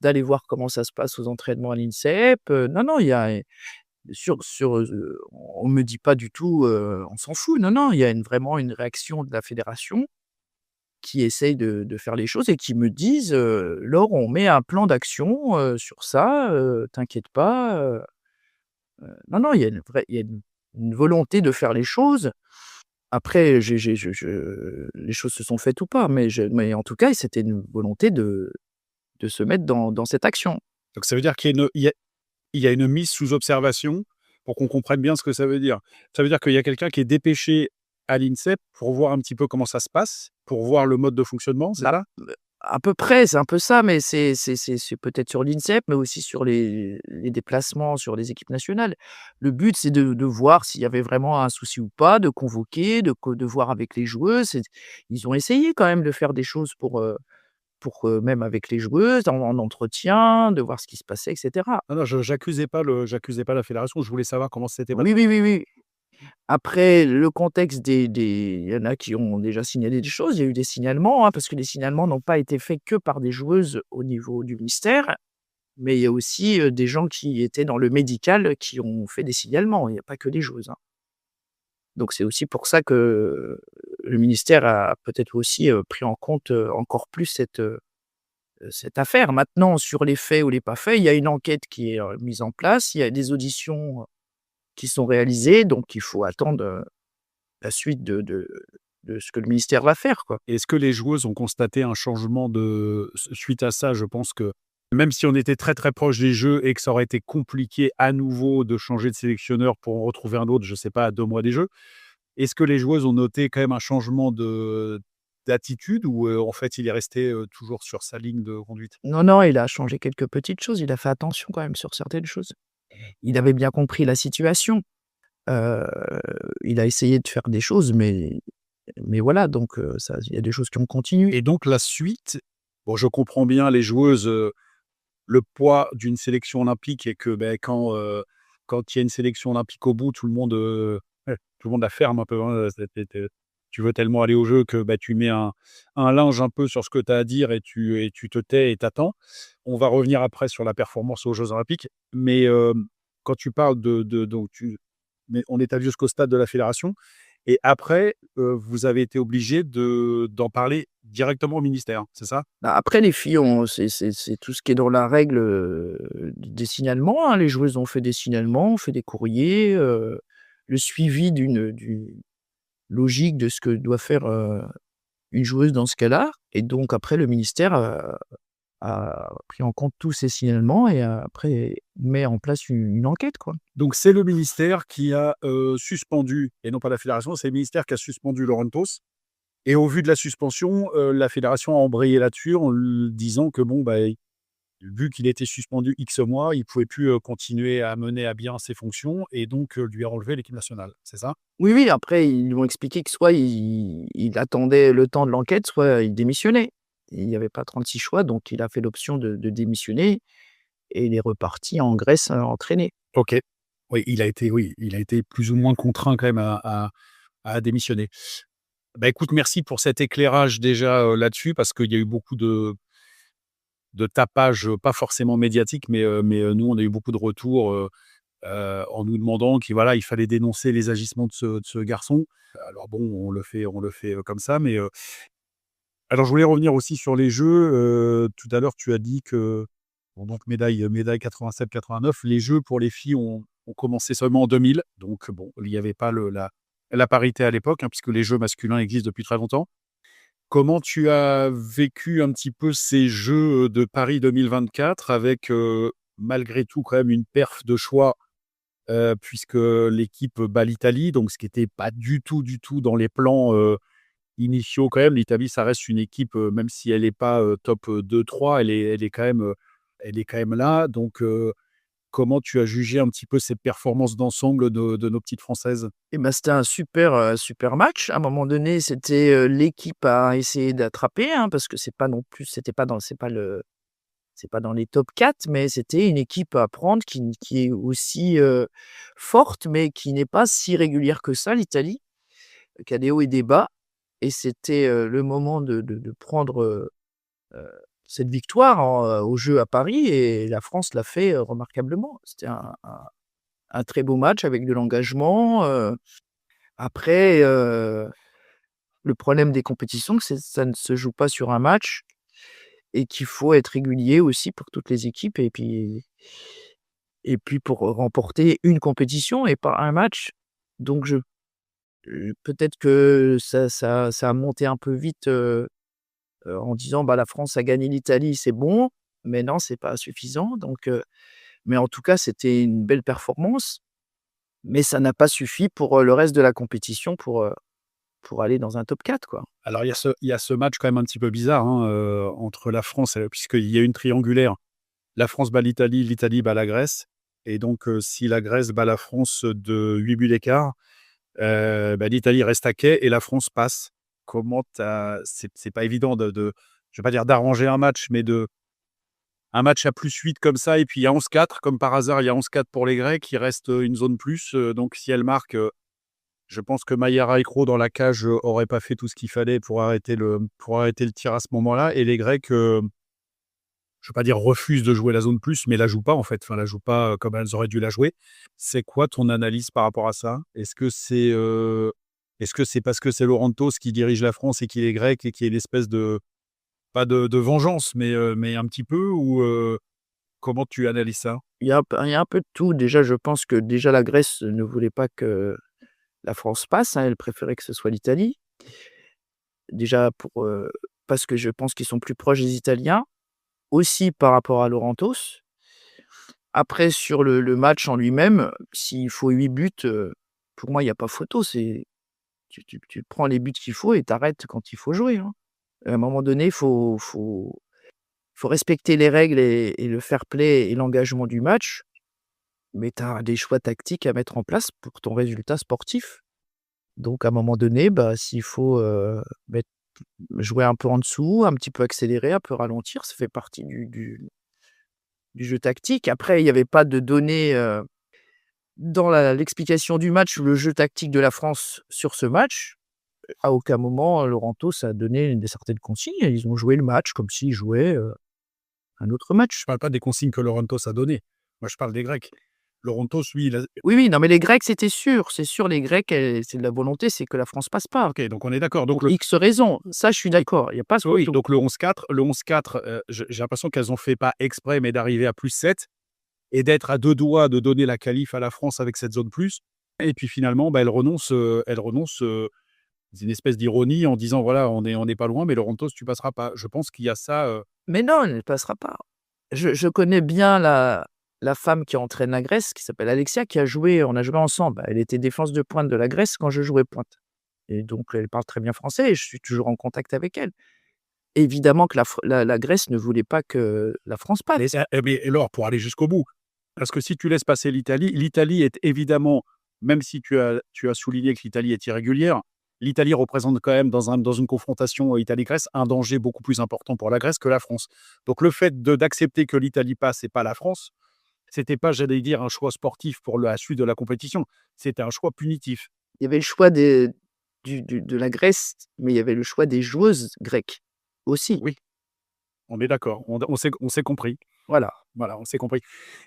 d'aller voir comment ça se passe aux entraînements à l'INSEP, non, non, il y a on me dit pas du tout, «On s'en fout». Non, non, il y a vraiment une réaction de la fédération qui essaye de faire les choses et qui me disent, «Laure, on met un plan d'action, sur ça, t'inquiète pas», non, non, il y a il y a une volonté de faire les choses. Après, j'ai les choses se sont faites ou pas, mais en tout cas, c'était une volonté de se mettre dans cette action. Donc ça veut dire qu'il y a une mise sous observation pour qu'on comprenne bien ce que ça veut dire. Ça veut dire qu'il y a quelqu'un qui est dépêché à l'INSEP pour voir un petit peu comment ça se passe, pour voir le mode de fonctionnement, c'est Bah, ça? à peu près, c'est un peu ça, mais c'est peut-être sur l'INSEP, mais aussi sur les déplacements sur les équipes nationales. Le but, c'est de voir s'il y avait vraiment un souci ou pas, de convoquer, de voir avec les joueuses. Ils ont essayé quand même de faire des choses pour même avec les joueuses, en entretien, de voir ce qui se passait et cetera. Non, non, je j'accusais pas la fédération, je voulais savoir comment c'était passé. Oui, oui, oui, oui. Après, le contexte il y en a qui ont déjà signalé des choses. Il y a eu des signalements, hein, parce que les signalements n'ont pas été faits que par des joueuses au niveau du ministère, mais il y a aussi, des gens qui étaient dans le médical qui ont fait des signalements. Il n'y a pas que les joueuses, hein. Donc c'est aussi pour ça que le ministère a peut-être aussi, pris en compte, encore plus cette affaire. Maintenant sur les faits ou les pas faits, il y a une enquête qui est, mise en place. Il y a des auditions qui sont réalisées, donc il faut attendre, la suite de ce que le ministère va faire, quoi. Est-ce que les joueuses ont constaté un changement suite à ça? Je pense que même si on était très, très proche des Jeux et que ça aurait été compliqué à nouveau de changer de sélectionneur pour en retrouver un autre, je ne sais pas, à 2 mois des Jeux, est-ce que les joueuses ont noté quand même un changement d'attitude ou en fait, il est resté, toujours sur sa ligne de conduite? Non, non, il a changé quelques petites choses, il a fait attention quand même sur certaines choses. Il avait bien compris la situation, heu, il a essayé de faire des choses, mais voilà, donc ça il y a des choses qui ont continué. Et donc la suite, bon, je comprends bien les joueuses, le poids d'une sélection olympique et que, beh, quand il y a une sélection olympique au bout, ouais, tout le monde la ferme un peu, hein, tu veux tellement aller aux Jeux que, bah, tu mets un linge un peu sur ce que tu as à dire et tu te tais et t'attends. On va revenir après sur la performance aux Jeux olympiques, mais quand tu parles de donc mais on est allé jusqu'au stade de la fédération et après, vous avez été obligés d'en parler directement au ministère, c'est ça? Bah, après les filles ont c'est tout ce qui est dans la règle, des signalements, hein. Les joueuses ont fait des signalements, ont fait des courriers, le suivi d'une logique de ce que doit faire, une joueuse dans ce cas-là et donc après le ministère, a pris en compte tous ces signalements et après met en place une enquête, quoi. Donc c'est le ministère qui a, suspendu et non pas la fédération, c'est le ministère qui a suspendu Laurentos et au vu de la suspension, la fédération a embrayé là-dessus en disant que bon, bah, vu qu'il était suspendu X mois, il pouvait plus, continuer à mener à bien ses fonctions et donc lui a enlevé l'équipe nationale, c'est ça? Oui, oui, après ils lui ont expliqué que soit il attendait le temps de l'enquête, soit il démissionnait. Il n'y avait pas 36 choix, donc il a fait l'option de démissionner et il est reparti en Grèce, entraîner. OK. Oui, il a été plus ou moins contraint quand même à démissionner. Bah, écoute, merci pour cet éclairage déjà, là-dessus parce qu'il y a eu beaucoup de tapage, pas forcément médiatique, mais nous, on a eu beaucoup de retours, en nous demandant qu'il voilà, il fallait dénoncer les agissements de ce garçon. Alors bon, on le fait, comme ça, mais alors je voulais revenir aussi sur les Jeux, tout à l'heure tu as dit que bon donc médaille 87-89, les Jeux pour les filles ont commencé seulement en 2000, donc bon, il y avait pas la parité à l'époque, hein, puisque les Jeux masculins existent depuis très longtemps. Comment tu as vécu un petit peu ces Jeux, de Paris 2024 avec, malgré tout quand même une perf de choix, puisque l'équipe bat l'Italie, donc ce qui était pas du tout dans les plans, initiaux quand même. L'Italie, ça reste une équipe, même si elle est pas, top, 2-3, elle est quand même là, donc Comment tu as jugé un petit peu ces performances d'ensemble de nos petites Françaises? Et ben, c'était un super match. À un moment donné, c'était, l'équipe à essayer d'attraper, hein, parce que c'est pas non plus c'est pas dans les top 4, mais c'était une équipe à prendre qui est aussi, forte, mais qui n'est pas si régulière que ça, l'Italie, qui a des hauts et des bas. Et c'était, le moment de prendre, heu, cette victoire aux Jeux à Paris, et la France l'a fait, remarquablement. C'était un très beau match avec de l'engagement. Après, le problème des compétitions, c'est que ça ne se joue pas sur un match, et qu'il faut être régulier aussi pour toutes les équipes, et puis pour remporter une compétition et pas un match. Donc peut-être que ça a monté un peu vite, en disant: «Bah, la France a gagné l'Italie, c'est bon». Mais non, c'est pas suffisant. Donc mais en tout cas, c'était une belle performance, mais ça n'a pas suffi pour, le reste de la compétition pour aller dans un top 4, quoi. Alors il y a ce match quand même un petit peu bizarre, hein, entre la France, puisqu'il y a une triangulaire. La France bat l'Italie, l'Italie bat la Grèce et donc si la Grèce bat la France de 8 buts d'écart, bah, l'Italie reste à quai et la France passe. Comment tu c'est pas évident de je vais pas dire d'arranger un match, mais de un match à +8 comme ça et puis il y a 11-4 comme par hasard, il y a 11-4 pour les Grecs, il reste, une zone plus, donc si elle marque, je pense que Mayara Ekro dans la cage, aurait pas fait tout ce qu'il fallait pour arrêter le tir à ce moment-là et les Grecs, je ne veux pas dire refusent de jouer la zone plus, mais la jouent pas en fait, enfin la jouent pas, comme elles auraient dû la jouer. C'est quoi ton analyse par rapport à ça? Est-ce que c'est parce que c'est Laurentos qui dirige la France et qu'il est grec et qu'il y a une espèce de pas de vengeance, mais un petit peu ou, comment tu analyses ça? Il y a un peu de tout. Déjà, je pense que déjà la Grèce ne voulait pas que la France passe, hein. Elle préférait que ce soit l'Italie. Déjà parce que je pense qu'ils sont plus proches des Italiens, aussi par rapport à Laurentos. Après sur le match en lui-même, s'il faut 8 buts, pour moi il y a pas photo. C'est tu prends les buts qu'il faut et tu arrêtes quand il faut jouer, hein. À un moment donné, faut respecter les règles et le fair play et l'engagement du match, mais tu as des choix tactiques à mettre en place pour ton résultat sportif. Donc à un moment donné, bah, s'il faut, mettre jouer un peu en dessous, un petit peu accélérer, un peu ralentir, ça fait partie du jeu tactique. Après, il y avait pas de données, dans l'explication du match, le jeu tactique de la France sur ce match. À aucun moment, Laurentos a donné des certaines consignes. Ils ont joué le match comme s'ils jouaient, un autre Je match. parle pas des consignes que Laurentos a données. Moi, je parle des Grecs. Laurentos, lui, il a Oui, oui, non, mais les Grecs, c'était sûr. C'est sûr, les Grecs, c'est de la volonté, c'est que la France passe pas. OK, donc on est d'accord. Donc Pour X raisons. Ça, je suis d'accord, il y a pas de oui, photo. donc le 11-4, j'ai l'impression qu'elles ont fait pas exprès, mais d'arriver à +7 et d'être à 2 doigts de donner la qualif à la France avec cette zone plus et puis finalement, bah, elles renoncent, c'est une espèce d'ironie en disant: «Voilà, on est pas loin, mais Laurentos, tu passeras pas». Je pense qu'il y a ça, Mais non, elle ne passera pas. Je connais bien la femme qui entraîne la Grèce, qui s'appelle Alexia, qui a joué on a joué ensemble. Elle était défense de pointe de la Grèce quand je jouais pointe, et donc elle parle très bien français et je suis toujours en contact avec elle. Évidemment que la Grèce ne voulait pas que la France passe. mais alors pour aller jusqu'au bout, parce que si tu laisses passer l'Italie, l'Italie est évidemment, même si tu as souligné que l'Italie est irrégulière, l'Italie représente quand même dans une confrontation, Italie-Grèce, un danger beaucoup plus important pour la Grèce que la France. Donc le fait d'accepter que l'Italie passe et pas la France, c'était pas, j'allais dire, un choix sportif pour la suite de la compétition, c'était un choix punitif. Il y avait le choix de la Grèce, mais il y avait le choix des joueuses grecques aussi. Oui, on est d'accord, on s'est compris. Voilà. Voilà, on s'est compris.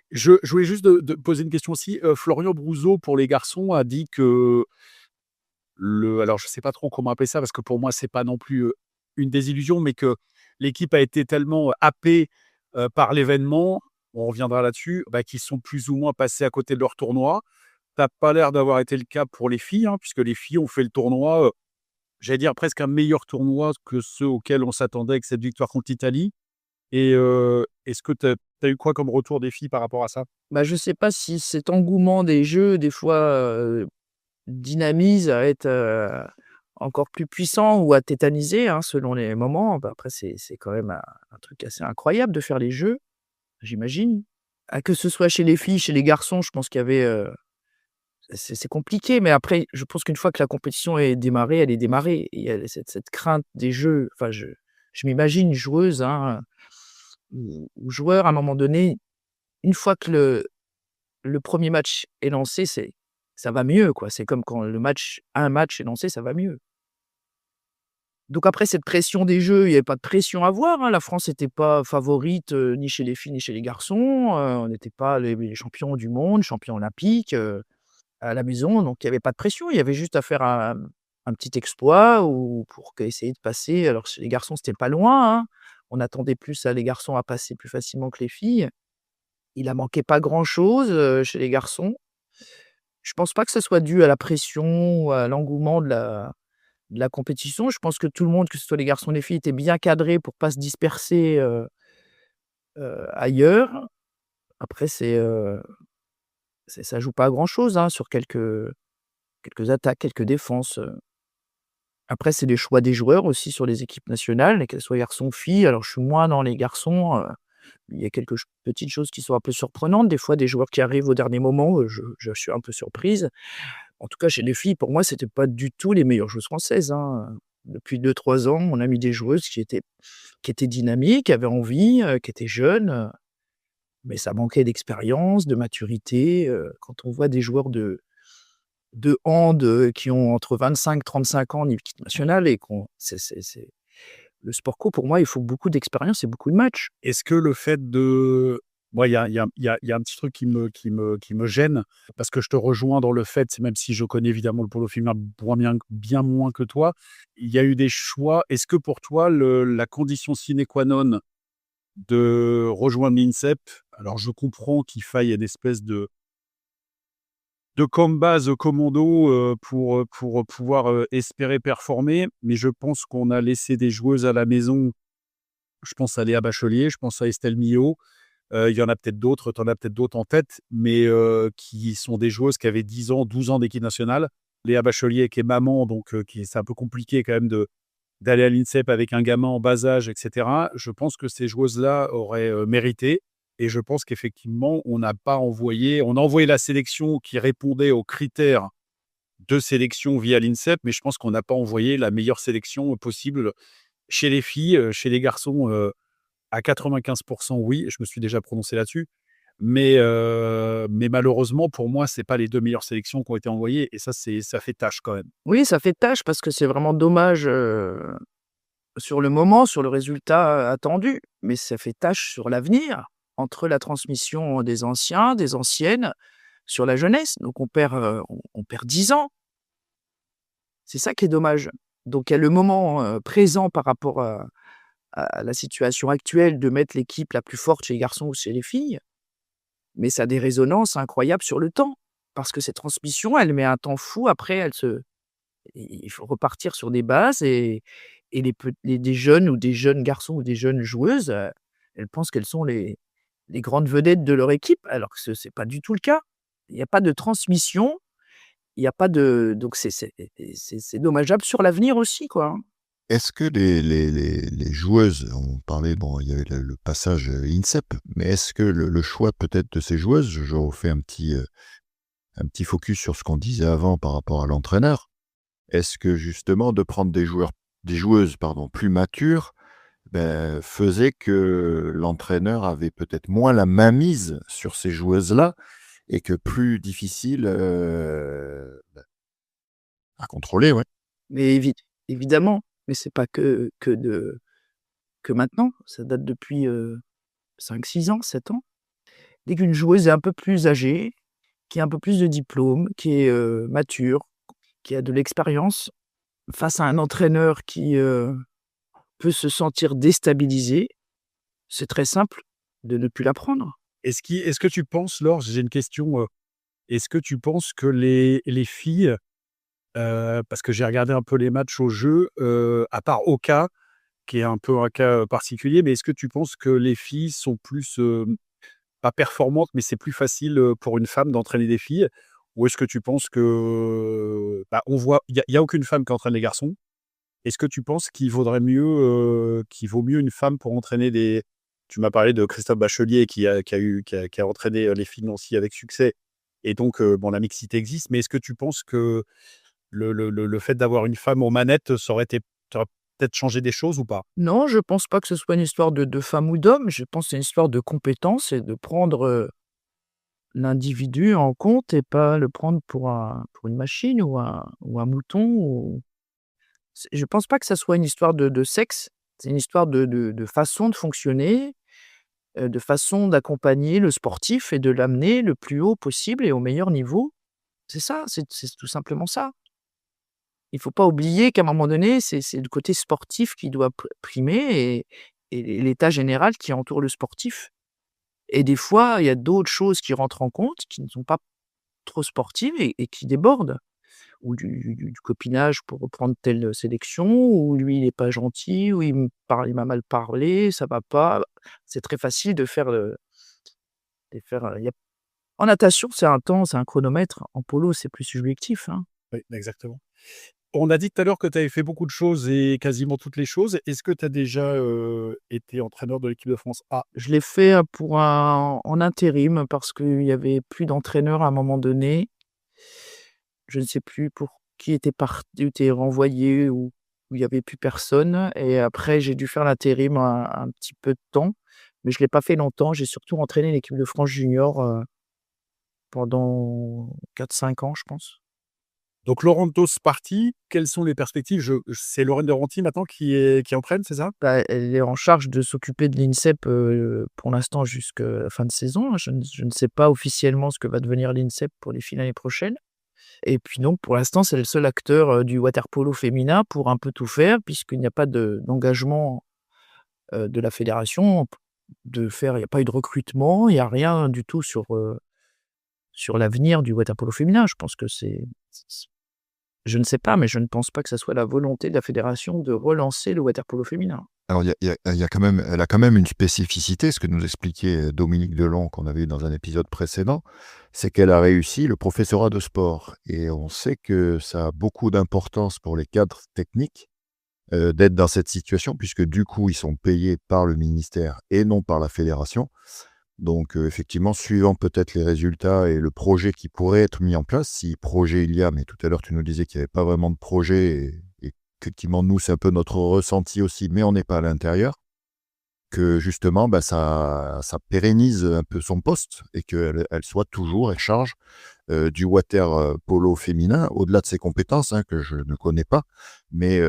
Je voulais juste de poser une question aussi. Florian Brouzot, pour les garçons, a dit que alors je ne sais pas trop comment appeler ça, parce que pour moi, c'est pas non plus, une désillusion, mais que l'équipe a été tellement, happée, par l'événement, on reviendra là-dessus, bah, qu'ils sont plus ou moins passés à côté de leur tournoi. Ça n'a pas l'air d'avoir été le cas pour les filles, hein, puisque les filles ont fait le tournoi, j'allais dire presque un meilleur tournoi que ceux auxquels on s'attendait avec cette victoire contre l'Italie et est-ce que tu as eu quoi comme retour des filles par rapport à ça? Bah, je sais pas si cet engouement des jeux, des fois, dynamise à être, encore plus puissant ou à tétaniser, hein, selon les moments. Bah, après c'est quand même un truc assez incroyable de faire les jeux, j'imagine. Que ce soit chez les filles, chez les garçons, je pense qu'il y avait, c'est compliqué, mais après, je pense qu'une fois que la compétition est démarrée, elle est démarrée. Et il y a cette crainte des jeux. Enfin, je m'imagine une joueuse, hein, ou joueur, à un moment donné, une fois que le premier match est lancé, ça va mieux, quoi. C'est comme quand un match est lancé, ça va mieux. Donc après, cette pression des jeux, il y avait pas de pression à avoir, hein. La France n'était pas favorite, ni chez les filles, ni chez les garçons. On n'était pas les champions du monde, champions olympiques, à la maison, donc il y avait pas de pression. Il y avait juste à faire un petit exploit ou pour essayer de passer. Alors chez les garçons, c'était pas loin, hein. On attendait plus les garçons à passer plus facilement que les filles. Il a manqué pas grand-chose, chez les garçons. Je pense pas que ce soit dû à la pression ou à l'engouement de la compétition. Je pense que tout le monde, que ce soit les garçons ou les filles, était bien cadré pour pas se disperser, ailleurs. Après ça joue pas à grand-chose, hein, sur quelques attaques, quelques défenses. Après, c'est les choix des joueurs aussi sur les équipes nationales, qu'elles soient garçons ou filles. Alors, je suis moins dans les garçons, il y a quelques petites choses qui sont un peu surprenantes. Des fois, des joueurs qui arrivent au dernier moment, je suis un peu surprise. En tout cas, chez les filles, pour moi, c'était pas du tout les meilleures joueuses françaises, hein. Depuis 2-3 ans, on a mis des joueuses qui étaient dynamiques, qui avaient envie, qui étaient jeunes, mais ça manquait d'expérience, de maturité. Quand on voit des joueurs de hand, qui ont entre 25-35 ans en équipe nationale et qu'on c'est le sport co, pour moi, il faut beaucoup d'expérience et beaucoup de matchs. Est-ce que le fait de moi, il y a un petit truc qui me gêne parce que je te rejoins dans le fait, même si je connais évidemment le polo féminin bien moins que toi, il y a eu des choix. Est-ce que pour toi, la condition sine qua non de rejoindre l'INSEP, alors je comprends qu'il faille une espèce de base commando, pour pouvoir, espérer performer, mais je pense qu'on a laissé des joueuses à la maison. Je pense à Léa Bachelier, je pense à Estelle Millot. Il y en a peut-être d'autres, tu en as peut-être d'autres en tête, mais qui sont des joueuses qui avaient 10 ans, 12 ans d'équipe nationale. Léa Bachelier qui est maman, donc c'est un peu compliqué quand même d'aller à l'INSEP avec un gamin en bas âge et cetera. Je pense que ces joueuses-là auraient, mérité, et je pense qu'effectivement, on a envoyé la sélection qui répondait aux critères de sélection via l'INSEP, mais je pense qu'on n'a pas envoyé la meilleure sélection possible chez les filles. Chez les garçons, à 95 oui, je me suis déjà prononcé là-dessus, mais malheureusement pour moi, c'est pas les 2 meilleures sélections qui ont été envoyées, et ça fait tâche quand même. Oui, ça fait tâche parce que c'est vraiment dommage, sur le moment, sur le résultat, attendu, mais ça fait tâche sur l'avenir, entre la transmission des anciens, des anciennes, sur la jeunesse. Donc on perd 10 ans. C'est ça qui est dommage. Donc il y a le moment, présent par rapport à la situation actuelle de mettre l'équipe la plus forte chez les garçons ou chez les filles, mais ça a des résonances incroyables sur le temps. Parce que cette transmission, elle met un temps fou. Après, il faut repartir sur des bases et des jeunes ou des jeunes garçons ou des jeunes joueuses, elles pensent qu'elles sont les grandes vedettes de leur équipe, alors que ce n'est pas du tout le cas. Il y a pas de transmission, il y a pas de donc c'est dommageable sur l'avenir aussi, quoi, hein. Est-ce que les joueuses, on parlait, bon, il y avait le passage INSEP, mais est-ce que le choix peut-être de ces joueuses, je refais un petit focus sur ce qu'on disait avant par rapport à l'entraîneur. Est-ce que justement de prendre des joueuses pardon, plus matures, faisait que l'entraîneur avait peut-être moins la mainmise sur ces joueuses-là et que plus difficile, à contrôler, ouais. Mais évidemment, mais c'est pas que maintenant, ça date depuis, 5-6 ans, 7 ans. Dès qu'une joueuse est un peu plus âgée, qui a un peu plus de diplôme, qui est, mature, qui a de l'expérience, face à un entraîneur qui, peut se sentir déstabilisé, c'est très simple de ne plus la prendre. Est-ce que tu penses, Laure, j'ai une question, est-ce que tu penses que les filles, parce que j'ai regardé un peu les matchs au jeu, à part Oka, qui est un peu un cas, particulier, mais est-ce que tu penses que les filles sont plus, pas performantes, mais c'est plus facile, pour une femme d'entraîner des filles? Ou est-ce que tu penses que, on voit il y a aucune femme qui entraîne les garçons. Est-ce que tu penses qu'il vaut mieux une femme pour entraîner tu m'as parlé de Christophe Bachelier qui a entraîné les filles de Nancy avec succès. Et donc, bon, la mixité existe. Mais est-ce que tu penses que le fait d'avoir une femme aux manettes, ça aurait peut-être changé des choses ou pas? Non, je pense pas que ce soit une histoire de femme ou d'homme, je pense que c'est une histoire de compétence et de prendre, l'individu en compte et pas le prendre pour une machine ou un mouton ou je pense pas que ça soit une histoire de sexe, c'est une histoire de façon de fonctionner, de façon d'accompagner le sportif et de l'amener le plus haut possible et au meilleur niveau. C'est ça, c'est tout simplement ça. Il faut pas oublier qu'à un moment donné, c'est le côté sportif qui doit primer et l'état général qui entoure le sportif et des fois, il y a d'autres choses qui rentrent en compte, qui ne sont pas trop sportives et qui débordent. Ou du copinage pour reprendre telle sélection, ou lui il est pas gentil, ou il m'a mal parlé, ça va pas. C'est très facile il y a en natation, c'est un temps, c'est un chronomètre. En polo, c'est plus subjectif, hein. Oui, exactement. On a dit tout à l'heure que tu avais fait beaucoup de choses et quasiment toutes les choses. Est-ce que tu as déjà, été entraîneur de l'équipe de France A? Je l'ai fait, pour un en intérim parce qu'il y avait plus d'entraîneur à un moment donné. Je ne sais plus pour qui était renvoyé ou il y avait plus personne et après j'ai dû faire l'intérim un petit peu de temps, mais je l'ai pas fait longtemps. J'ai surtout entraîné l'équipe de France junior, pendant 4-5 ans, je pense. Donc Laurentos parti, quelles sont les perspectives? C'est Lorraine de Ranty maintenant qui entraîne, c'est ça? Bah, elle est en charge de s'occuper de l'INSEP, pour l'instant jusqu'à la fin de saison. Je ne sais pas officiellement ce que va devenir l'INSEP pour les filles l'année prochaine et puis donc pour l'instant, c'est le seul acteur, du water-polo féminin pour un peu tout faire puisqu'il n'y a pas d'engagement, de la fédération il n'y a pas eu de recrutement, il y a rien du tout sur l'avenir du water-polo féminin. Je pense que je ne sais pas, mais je ne pense pas que ça soit la volonté de la fédération de relancer le water-polo féminin. Alors, il y a quand même, elle a quand même une spécificité, ce que nous expliquait Dominique Delon, qu'on avait eu dans un épisode précédent, c'est qu'elle a réussi le professorat de sport. Et on sait que ça a beaucoup d'importance pour les cadres techniques d'être dans cette situation, puisque du coup, ils sont payés par le ministère et non par la fédération. Donc, effectivement, suivant peut-être les résultats et le projet qui pourrait être mis en place, si projet il y a, mais tout à l'heure, tu nous disais qu'il n'y avait pas vraiment de projet et effectivement, nous, c'est un peu notre ressenti aussi, mais on n'est pas à l'intérieur, que justement, bah, ça pérennise un peu son poste et qu'elle soit toujours en charge du water polo féminin, au-delà de ses compétences, hein, que je ne connais pas. Mais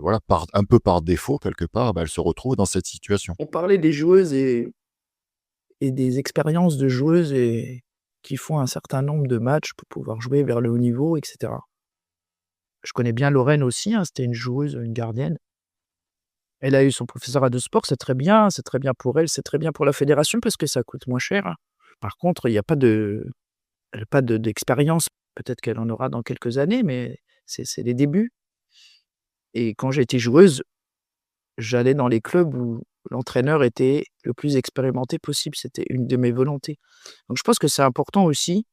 voilà, un peu par défaut, quelque part, bah, elle se retrouve dans cette situation. On parlait des joueuses et des expériences de joueuses et qui font un certain nombre de matchs pour pouvoir jouer vers le haut niveau et cetera. Je connais bien Lorraine aussi, hein, c'était une joueuse, une gardienne. Elle a eu son professorat de sport, c'est très bien pour elle, c'est très bien pour la fédération parce que ça coûte moins cher, hein. Par contre, il y a pas de elle a pas d'expérience, peut-être qu'elle en aura dans quelques années, mais c'est les débuts et quand j'étais joueuse, j'allais dans les clubs où l'entraîneur était le plus expérimenté possible, c'était une de mes volontés. Donc je pense que c'est important aussi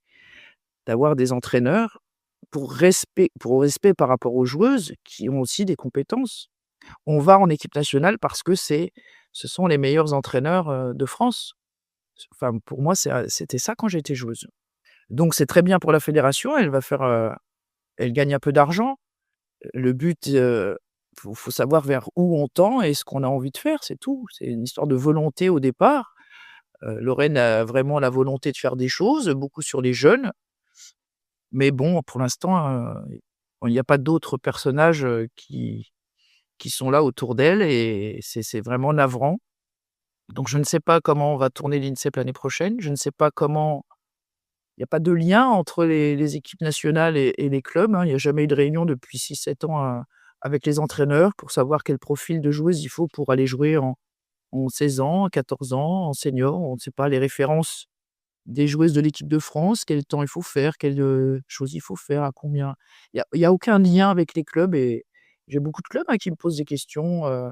d'avoir des entraîneurs pour respect par rapport aux joueuses qui ont aussi des compétences. On va en équipe nationale parce que ce sont les meilleurs entraîneurs, de France. Enfin, pour moi, c'était ça quand j'étais joueuse. Donc c'est très bien pour la fédération, elle gagne un peu d'argent. Le but, faut savoir vers où on tend et ce qu'on a envie de faire, c'est tout. C'est une histoire de volonté au départ. Lorraine a vraiment la volonté de faire des choses, beaucoup sur les jeunes. Mais bon, pour l'instant, il n'y a pas d'autres personnages, qui sont là autour d'elle et c'est vraiment navrant. Donc je ne sais pas comment on va tourner l'INSEP l'année prochaine. Je ne sais pas comment il n'y a pas de lien entre les équipes nationales et les clubs, hein. Il n'y a jamais eu de réunion depuis 6-7 ans, avec les entraîneurs pour savoir quel profil de joueuse il faut pour aller jouer en 16 ans, 14 ans, en senior. On ne sait pas les références des joueuses de l'équipe de France, quel temps il faut faire, quelle, chose il faut faire, à combien. Il y a aucun lien avec les clubs et j'ai beaucoup de clubs, hein, qui me posent des questions,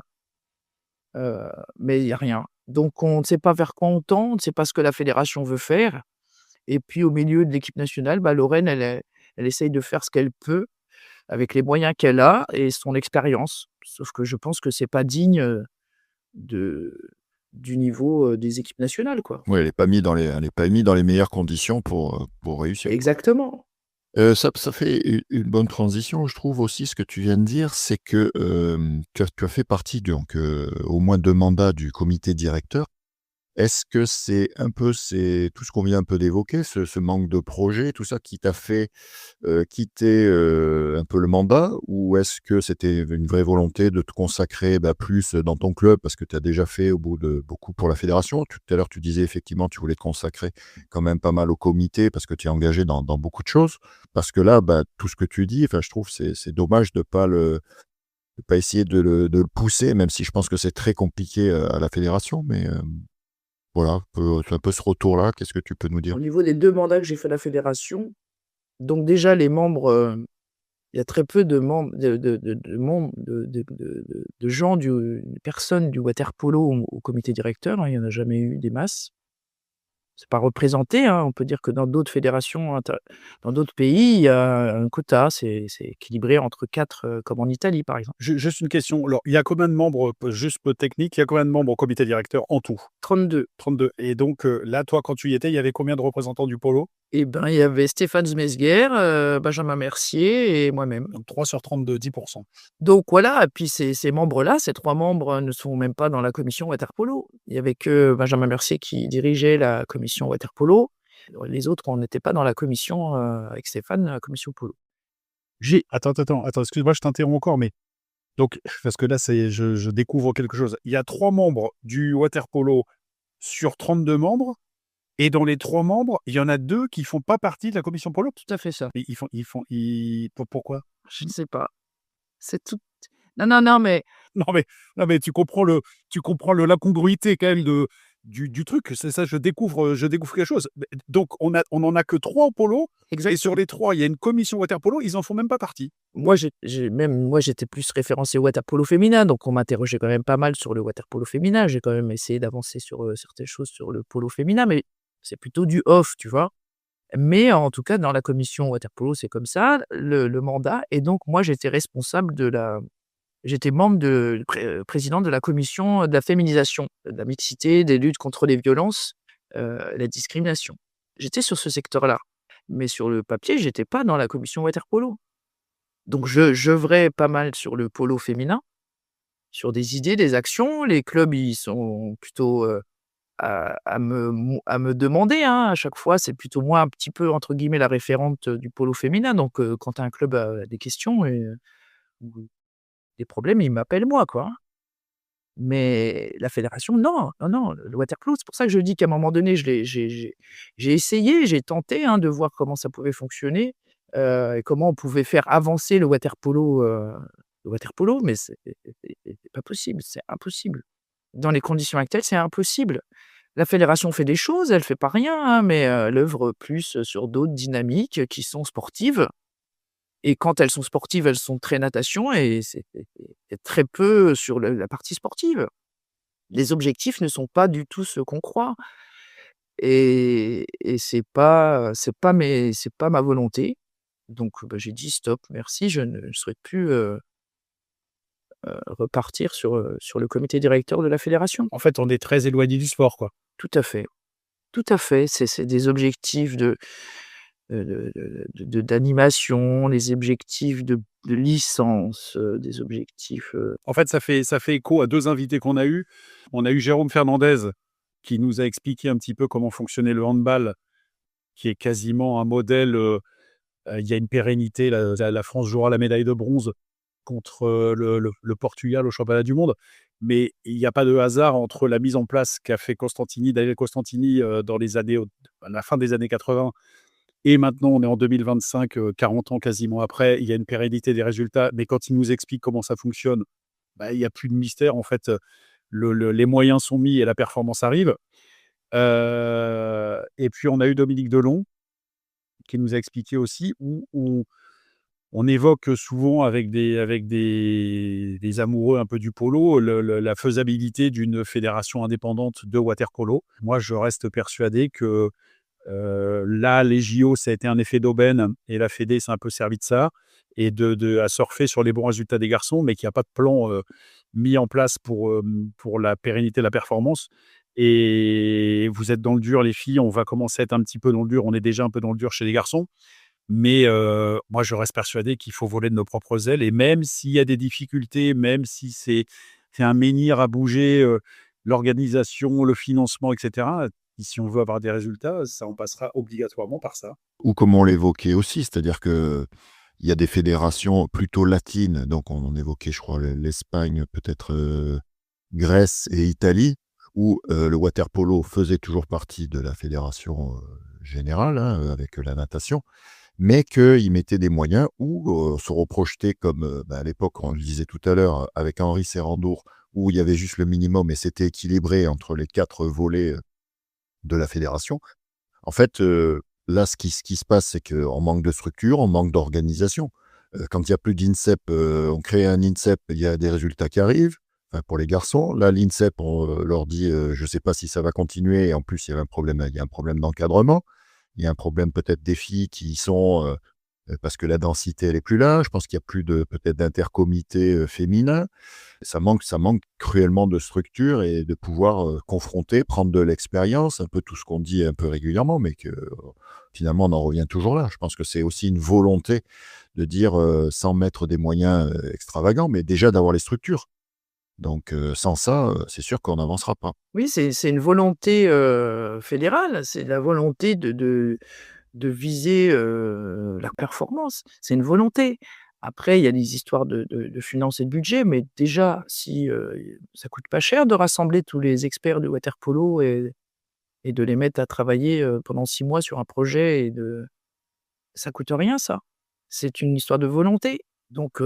mais il y a rien. Donc on ne sait pas vers quoi on tend, on ne sait pas ce que la fédération veut faire et puis au milieu de l'équipe nationale, bah, Lorraine, elle essaye de faire ce qu'elle peut avec les moyens qu'elle a et son expérience. Sauf que je pense que c'est pas digne, de du niveau, des équipes nationales, quoi. Ouais, elle est pas mis dans les meilleures conditions pour réussir. Exactement. Ça fait une bonne transition, je trouve aussi ce que tu viens de dire, c'est que, tu as fait partie donc, au moins 2 mandats du comité directeur. Est-ce que c'est tout ce qu'on vient un peu d'évoquer, ce manque de projet, tout ça qui t'a fait, quitter, un peu le mandat? Ou est-ce que c'était une vraie volonté de te consacrer, bah, plus dans ton club parce que tu as déjà fait au bout de beaucoup pour la fédération? Tout à l'heure, tu disais effectivement tu voulais te consacrer quand même pas mal au comité parce que tu es engagé dans beaucoup de choses. Parce que là, bah, tout ce que tu dis, enfin, je trouve c'est dommage de pas essayer de le pousser, même si je pense que c'est très compliqué, à la fédération. Mais, voilà, c'est un peu ce retour-là. Qu'est-ce que tu peux nous dire? Au niveau des 2 mandats que j'ai fait à la fédération, donc déjà les membres, il y a très peu de membres de membres de gens de personnes du water polo au comité directeur, hein, il y en a jamais eu des masses. C'est pas représenté, hein. On peut dire que dans d'autres fédérations dans d'autres pays, il y a un quota, c'est équilibré entre 4, comme en Italie, par exemple. Juste une question. Alors, il y a combien de membres, juste peu technique, il y a combien de membres au comité directeur en tout? 32. 32. Et donc, là, toi, quand tu y étais, il y avait combien de représentants du polo? Et ben, il y avait Stéphane Zmezguer, Benjamin Mercier et moi-même. Donc 3 sur 32, 10. Donc voilà, et puis ces membres-là, ces 3 membres, ne sont même pas dans la commission water polo. Il y avait que Benjamin Mercier qui dirigeait la commission water polo. Les autres, on n'était pas dans la commission, avec Stéphane, la commission polo. Attends, excuse-moi, je t'interromps encore, mais donc, parce que là, je découvre quelque chose. Il y a 3 membres du water polo sur 32 membres, et dans les 3 membres, il y en a 2 qui font pas partie de la commission polo? Tout à fait ça. Et pourquoi? Je ne sais pas. C'est tout. Non, non, non, mais Non mais tu comprends l'incongruité quand même du truc. C'est ça, je découvre quelque chose. Beh, donc on en a que 3 au polo, et sur les 3, il y a une commission water polo, ils en font même pas partie. moi, moi, j'étais plus référencé water polo féminin, donc on m'interrogeait quand même pas mal sur le water polo féminin. J'ai quand même essayé d'avancer sur, certaines choses sur le polo féminin, mais c'est plutôt du off, tu vois? Mais en tout cas, dans la commission water polo, c'est comme ça, le mandat, et donc moi, j'étais membre président de la commission de la féminisation, de la mixité, des luttes contre les violences, la discrimination. J'étais sur ce secteur-là, mais sur le papier, j'étais pas dans la commission water polo. Donc j'œuvrais pas mal sur le polo féminin, sur des idées, des actions. Les clubs, ils sont plutôt, à me demander, hein, à chaque fois. C'est plutôt moi, un petit peu, entre guillemets, «la référente», du polo féminin. Donc quand un club a des questions ou des problèmes, il m'appelle moi, quoi, hein. Mais la fédération, non, non, non, le water-polo, c'est pour ça que je dis qu'à un moment donné, je l'ai j'ai essayé, j'ai tenté, hein, de voir comment ça pouvait fonctionner, et comment on pouvait faire avancer le water-polo, mais c'est pas possible, c'est impossible. Dans les conditions actuelles, c'est impossible. La fédération fait des choses, elle fait pas rien, hein, mais elle œuvre plus sur d'autres dynamiques qui sont sportives. Et quand elles sont sportives, elles sont très natation, et c'est très peu sur la partie sportive. Les objectifs ne sont pas du tout ce qu'on croit, et c'est pas ma volonté. Donc bah, j'ai dit: «Stop, merci, je ne souhaite plus, repartir sur le comité directeur de la fédération». En fait, on est très éloigné du sport, quoi. Tout à fait, tout à fait. C'est des objectifs d'animation, les objectifs de licence, des objectifs, En fait, ça fait écho à 2 invités qu'on a eus. On a eu Jérôme Fernandez, qui nous a expliqué un petit peu comment fonctionnait le handball, qui est quasiment un modèle. Il y a une pérennité. La France jouera la médaille de bronze contre, le Portugal au championnat du monde. Mais il n'y a pas de hasard entre la mise en place qu'a fait Daniel Costantini, dans les années à la fin des années 80, et maintenant on est en 2025, 40 ans quasiment après. Il y a une pérennité des résultats, mais quand il nous explique comment ça fonctionne, bah, il y a plus de mystère en fait. Les moyens sont mis et la performance arrive. Et puis on a eu Dominique Delon qui nous a expliqué aussi, où on évoque souvent avec des amoureux un peu du polo, la faisabilité d'une fédération indépendante de water polo. Moi, je reste persuadé que Là, les JO, ça a été un effet d'aubaine et la Fédé s'est un peu servi de ça et à surfer sur les bons résultats des garçons, mais qu'il n'y a pas de plan mis en place pour la pérennité de la performance. Et vous êtes dans le dur, les filles, on va commencer à être un petit peu dans le dur. On est déjà un peu dans le dur chez les garçons. Mais moi, je reste persuadé qu'il faut voler de nos propres ailes. Et même s'il y a des difficultés, même si c'est un menhir à bouger, l'organisation, le financement, etc., et si on veut avoir des résultats, ça en passera obligatoirement par ça. Ou comme on l'évoquait aussi, c'est-à-dire que il y a des fédérations plutôt latines, donc on en évoquait, je crois, l'Espagne, peut-être Grèce et Italie, où le water polo faisait toujours partie de la fédération générale, hein, avec la natation, mais qu'ils mettaient des moyens ou se reprojeter comme à l'époque, on le disait tout à l'heure, avec Henri Serrandour, où il y avait juste le minimum et c'était équilibré entre les 4 volets de la fédération. En fait, là, ce qui se passe, c'est qu'on manque de structure, on manque d'organisation. Quand il y a plus d'INSEP, on crée un INSEP, il y a des résultats qui arrivent, enfin pour les garçons. Là, l'INSEP, on leur dit, je ne sais pas si ça va continuer et en plus, il y a un problème d'encadrement. Il y a un problème peut-être des filles qui sont, parce que la densité, elle est plus là. Je pense qu'il y a plus peut-être d'intercomités féminins. Ça manque cruellement de structure et de pouvoir confronter, prendre de l'expérience, un peu tout ce qu'on dit un peu régulièrement, mais que finalement, on en revient toujours là. Je pense que c'est aussi une volonté de dire, sans mettre des moyens extravagants, mais déjà d'avoir les structures. Donc, sans ça, c'est sûr qu'on n'avancera pas. Oui, c'est une volonté, fédérale, c'est la volonté de viser, la performance. C'est une volonté. Après, il y a des histoires de finances et de budget, mais déjà, si, ça coûte pas cher de rassembler tous les experts de water polo et de les mettre à travailler, pendant 6 mois sur un projet ça coûte rien ça. C'est une histoire de volonté. Donc,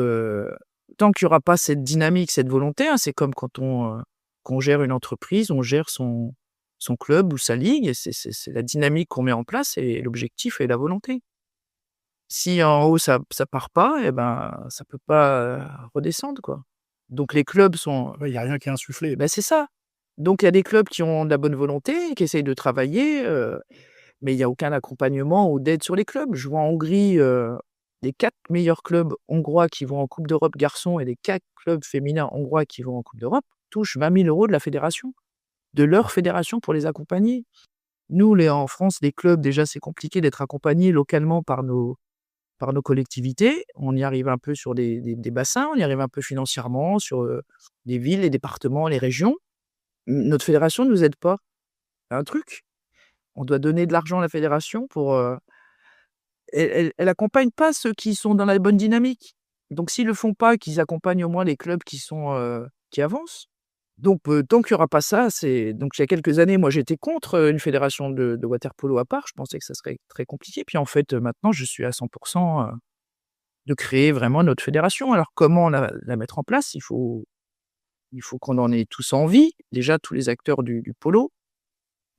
tant qu'il y aura pas cette dynamique, cette volonté, hein, c'est comme qu'on gère une entreprise, on gère son club ou sa ligue et c'est la dynamique qu'on met en place et l'objectif et la volonté. Si en haut ça part pas et ben, ça peut pas, redescendre quoi. Donc les clubs sont Ouais, il y a rien qui est insufflé. c'est ça. Donc il y a des clubs qui ont de la bonne volonté, qui essayent de travailler, mais il y a aucun accompagnement ou d'aide sur les clubs. Je vois en Hongrie, les 4 meilleurs clubs hongrois qui vont en coupe d'Europe garçons et les 4 clubs féminins hongrois qui vont en coupe d'Europe touchent 20 000 € de la fédération, de leur fédération pour les accompagner. Nous, en France, les clubs, déjà, c'est compliqué d'être accompagnés localement par nos collectivités. On y arrive un peu sur des bassins, on y arrive un peu financièrement sur, les villes, les départements, les régions. Notre fédération ne nous aide pas. C'est un truc. On doit donner de l'argent à la fédération pour, elle accompagne pas ceux qui sont dans la bonne dynamique. Donc s'ils le font pas, qu'ils accompagnent au moins les clubs qui avancent. Donc tant qu'il y aura pas ça, donc il y a quelques années, moi, j'étais contre, une fédération de water polo à part. Je pensais que ça serait très compliqué. Puis en fait, maintenant, je suis à 100 de créer vraiment notre fédération. Alors comment la mettre en place? Il faut qu'on en ait tous envie, déjà tous les acteurs du polo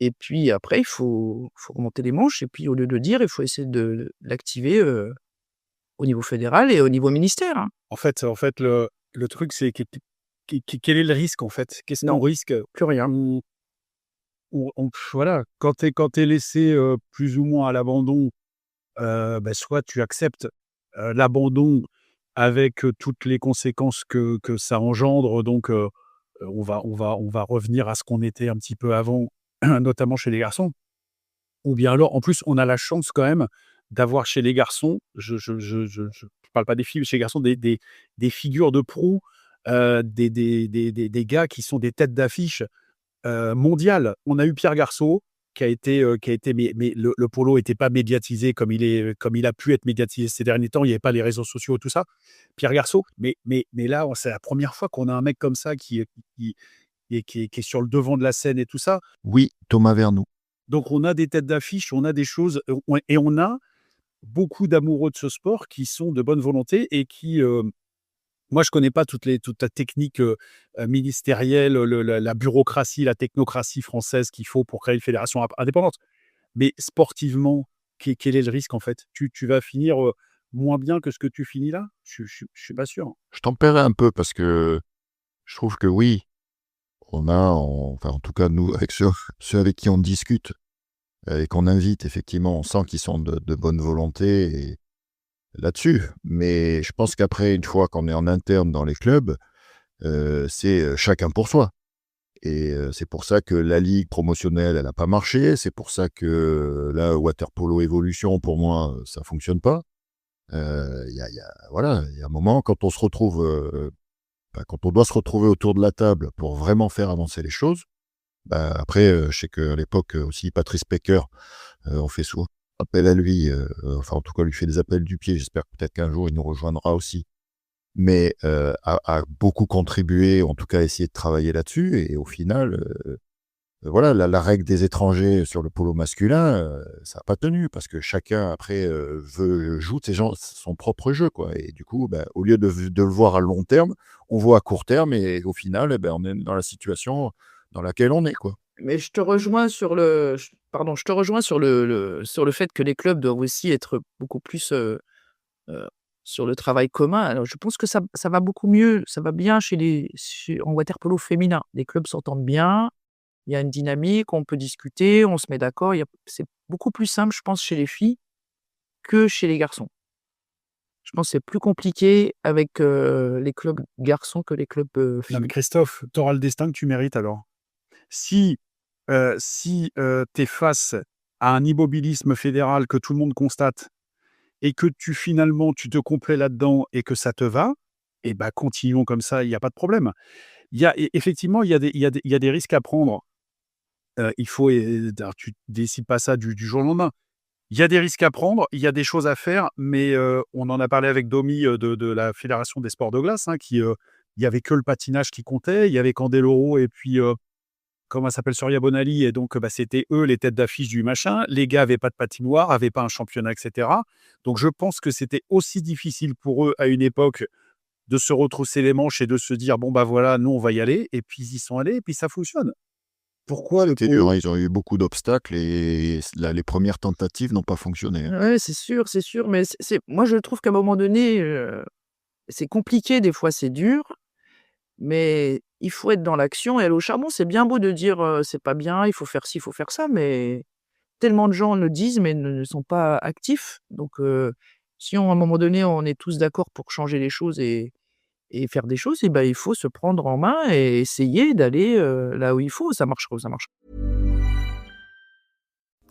et puis après il faut remonter les manches et puis au lieu de dire, il faut essayer de l'activer, au niveau fédéral et au niveau ministère, hein. En fait, le truc, c'est quel est le risque, en fait? Qu'est-ce qu'on Non, risque? plus rien. Voilà, quand tu es laissé, plus ou moins à l'abandon, soit tu acceptes, l'abandon avec, toutes les conséquences que ça engendre, donc on va revenir à ce qu'on était un petit peu avant, notamment chez les garçons. Ou bien alors, en plus, on a la chance quand même d'avoir chez les garçons, je parle pas des filles, mais chez les garçons, des figures de proue, des gars qui sont des têtes d'affiche mondiales. On a eu Pierre Garçot qui a été mais le polo était pas médiatisé comme il a pu être médiatisé ces derniers temps. Il y avait pas les réseaux sociaux, tout ça. Pierre Garçot, mais là, c'est la première fois qu'on a un mec comme ça qui est sur le devant de la scène et tout ça. Oui, Thomas Vernou. Donc on a des têtes d'affiche, on a des choses, et on a beaucoup d'amoureux de ce sport qui sont de bonne volonté et qui, moi je connais pas toute la technique, ministérielle, la bureaucratie, la technocratie française qu'il faut pour créer une fédération indépendante. Mais sportivement, quel est le risque en fait? Tu vas finir, moins bien que ce que tu finis là? Je suis pas sûr. Je tempérais un peu parce que je trouve que oui, enfin en tout cas nous, avec ceux avec qui on discute, et qu'on invite effectivement, on sent qu'ils sont de bonne volonté et là-dessus. Mais je pense qu'après, une fois qu'on est en interne dans les clubs, c'est chacun pour soi. Et c'est pour ça que la ligue promotionnelle, elle n'a pas marché. C'est pour ça que là, Water Polo Evolution, pour moi, ça ne fonctionne pas. Voilà, il y a un moment, quand on se retrouve, quand on doit se retrouver autour de la table pour vraiment faire avancer les choses, après, je sais qu'à l'époque aussi, Patrice Pecker, on fait souvent appel à lui, enfin en tout cas, lui fait des appels du pied. J'espère que peut-être qu'un jour, il nous rejoindra aussi. Mais a beaucoup contribué, en tout cas, à essayer de travailler là-dessus. Et au final, voilà, la règle des étrangers sur le polo masculin, ça n'a pas tenu parce que chacun, après, joue son propre jeu, quoi. Et du coup, au lieu de le voir à long terme, on voit à court terme et au final, on est dans la situation dans laquelle on est, quoi. Mais je te rejoins sur le ch pardon, je te rejoins sur le fait que les clubs doivent aussi être beaucoup plus, heu, sur le travail commun. Alors je pense que ça va beaucoup mieux, ça va bien en water polo féminin. Les clubs s'entendent bien, il y a une dynamique, on peut discuter, on se met d'accord, c'est beaucoup plus simple, je pense, chez les filles que chez les garçons. Je pense que c'est plus compliqué avec, les clubs garçons que les clubs, Non, mais filles. Christophe, tu auras le destin que tu mérites alors. Si tu es face à un immobilisme fédéral que tout le monde constate et que finalement, tu te complais là-dedans et que ça te va, et continuons comme ça, il y a pas de problème. Effectivement, il y a des risques à prendre. Il faut alors tu décides pas ça du jour au lendemain. Il y a des risques à prendre, il y a des choses à faire, mais on en a parlé avec Domi, de la fédération des sports de glace, hein, il y avait que le patinage qui comptait. Il y avait Candeloro et puis, comment ça s'appelle? Surya Bonali et donc, c'était eux les têtes d'affiche du machin. Les gars avaient pas de patinoire, avaient pas un championnat et cetera. Donc je pense que c'était aussi difficile pour eux, à une époque, de se retrousser les manches et de se dire: «Bon, voilà, nous, on va y aller» et puis ils y sont allés et puis ça fonctionne. Pourquoi le C'était dur, hein, ils ont eu beaucoup d'obstacles et les premières tentatives n'ont pas fonctionné, hein. Ouais, c'est sûr, mais moi je trouve qu'à un moment donné, c'est compliqué des fois, c'est dur, mais il faut être dans l'action et aller au charbon. C'est bien beau de dire, «C'est pas bien, il faut faire ci, il faut faire ça», mais tellement de gens le disent, mais ne sont pas actifs. Donc si à un moment donné, on est tous d'accord pour changer les choses et faire des choses, et il faut se prendre en main et essayer d'aller, là où il faut. Ça marchera ou ça marchera.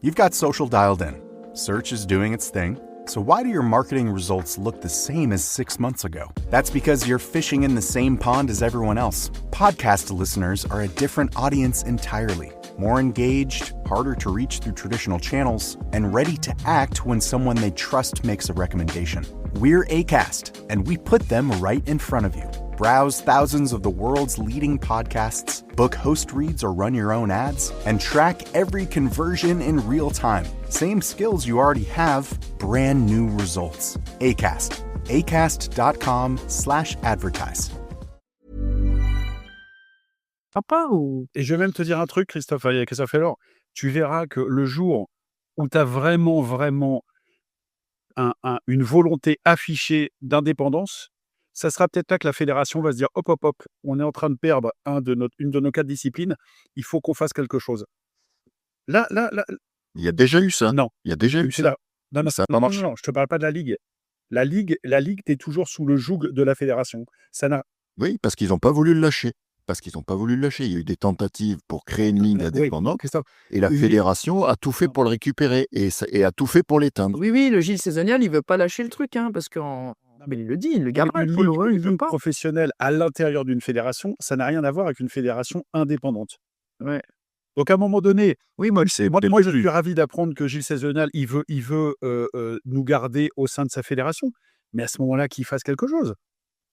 You've got social dialed in. Search is doing its thing. So why do your marketing results look the same as 6 months ago? That's because you're fishing in the same pond as everyone else. Podcast listeners are a different audience entirely. More engaged, harder to reach through traditional channels, and ready to act when someone they trust makes a recommendation. We're Acast, and we put them right in front of you. Browse thousands of the world's leading podcasts, book host reads or run your own ads, and track every conversion in real time. Same skills you already have, brand new results. Acast. Acast.com/advertise. Papa ou Et je vais même te dire un truc, Christophe Taylor, tu verras que le jour où tu as vraiment, vraiment une volonté affichée d'indépendance, ça sera peut-être là que la fédération va se dire: «Hop, hop, hop, on est en train de perdre une de nos 4 disciplines, il faut qu'on fasse quelque chose». Là Il y a déjà eu ça. non, Il y a déjà eu c'est ça. là. Non, non, Ça a non, pas non, marché. non, je te parle pas de la ligue. La ligue, tu es toujours sous le joug de la fédération. Ça n'a Oui, parce qu'ils n'ont pas voulu le lâcher. Parce qu'ils n'ont pas voulu le lâcher. Il y a eu des tentatives pour créer une ligue oui, indépendante Christophe, et la oui, fédération a tout fait pour le récupérer et a tout fait pour l'éteindre. oui, oui, le Gilles Cézannial, il veut pas lâcher le truc, hein, parce qu'en non, mais mais il le dit, il le non, mais gardera le polo, hein, il veut une ligue pas. professionnelle à l'intérieur d'une fédération, ça n'a rien à voir avec une fédération indépendante. Ouais. Donc à un moment donné, Oui, moi C'est moi je plus. suis ravi d'apprendre que Gilles Cézannial, il veut, nous garder au sein de sa fédération. Mais à ce moment-là, qu'il fasse quelque chose,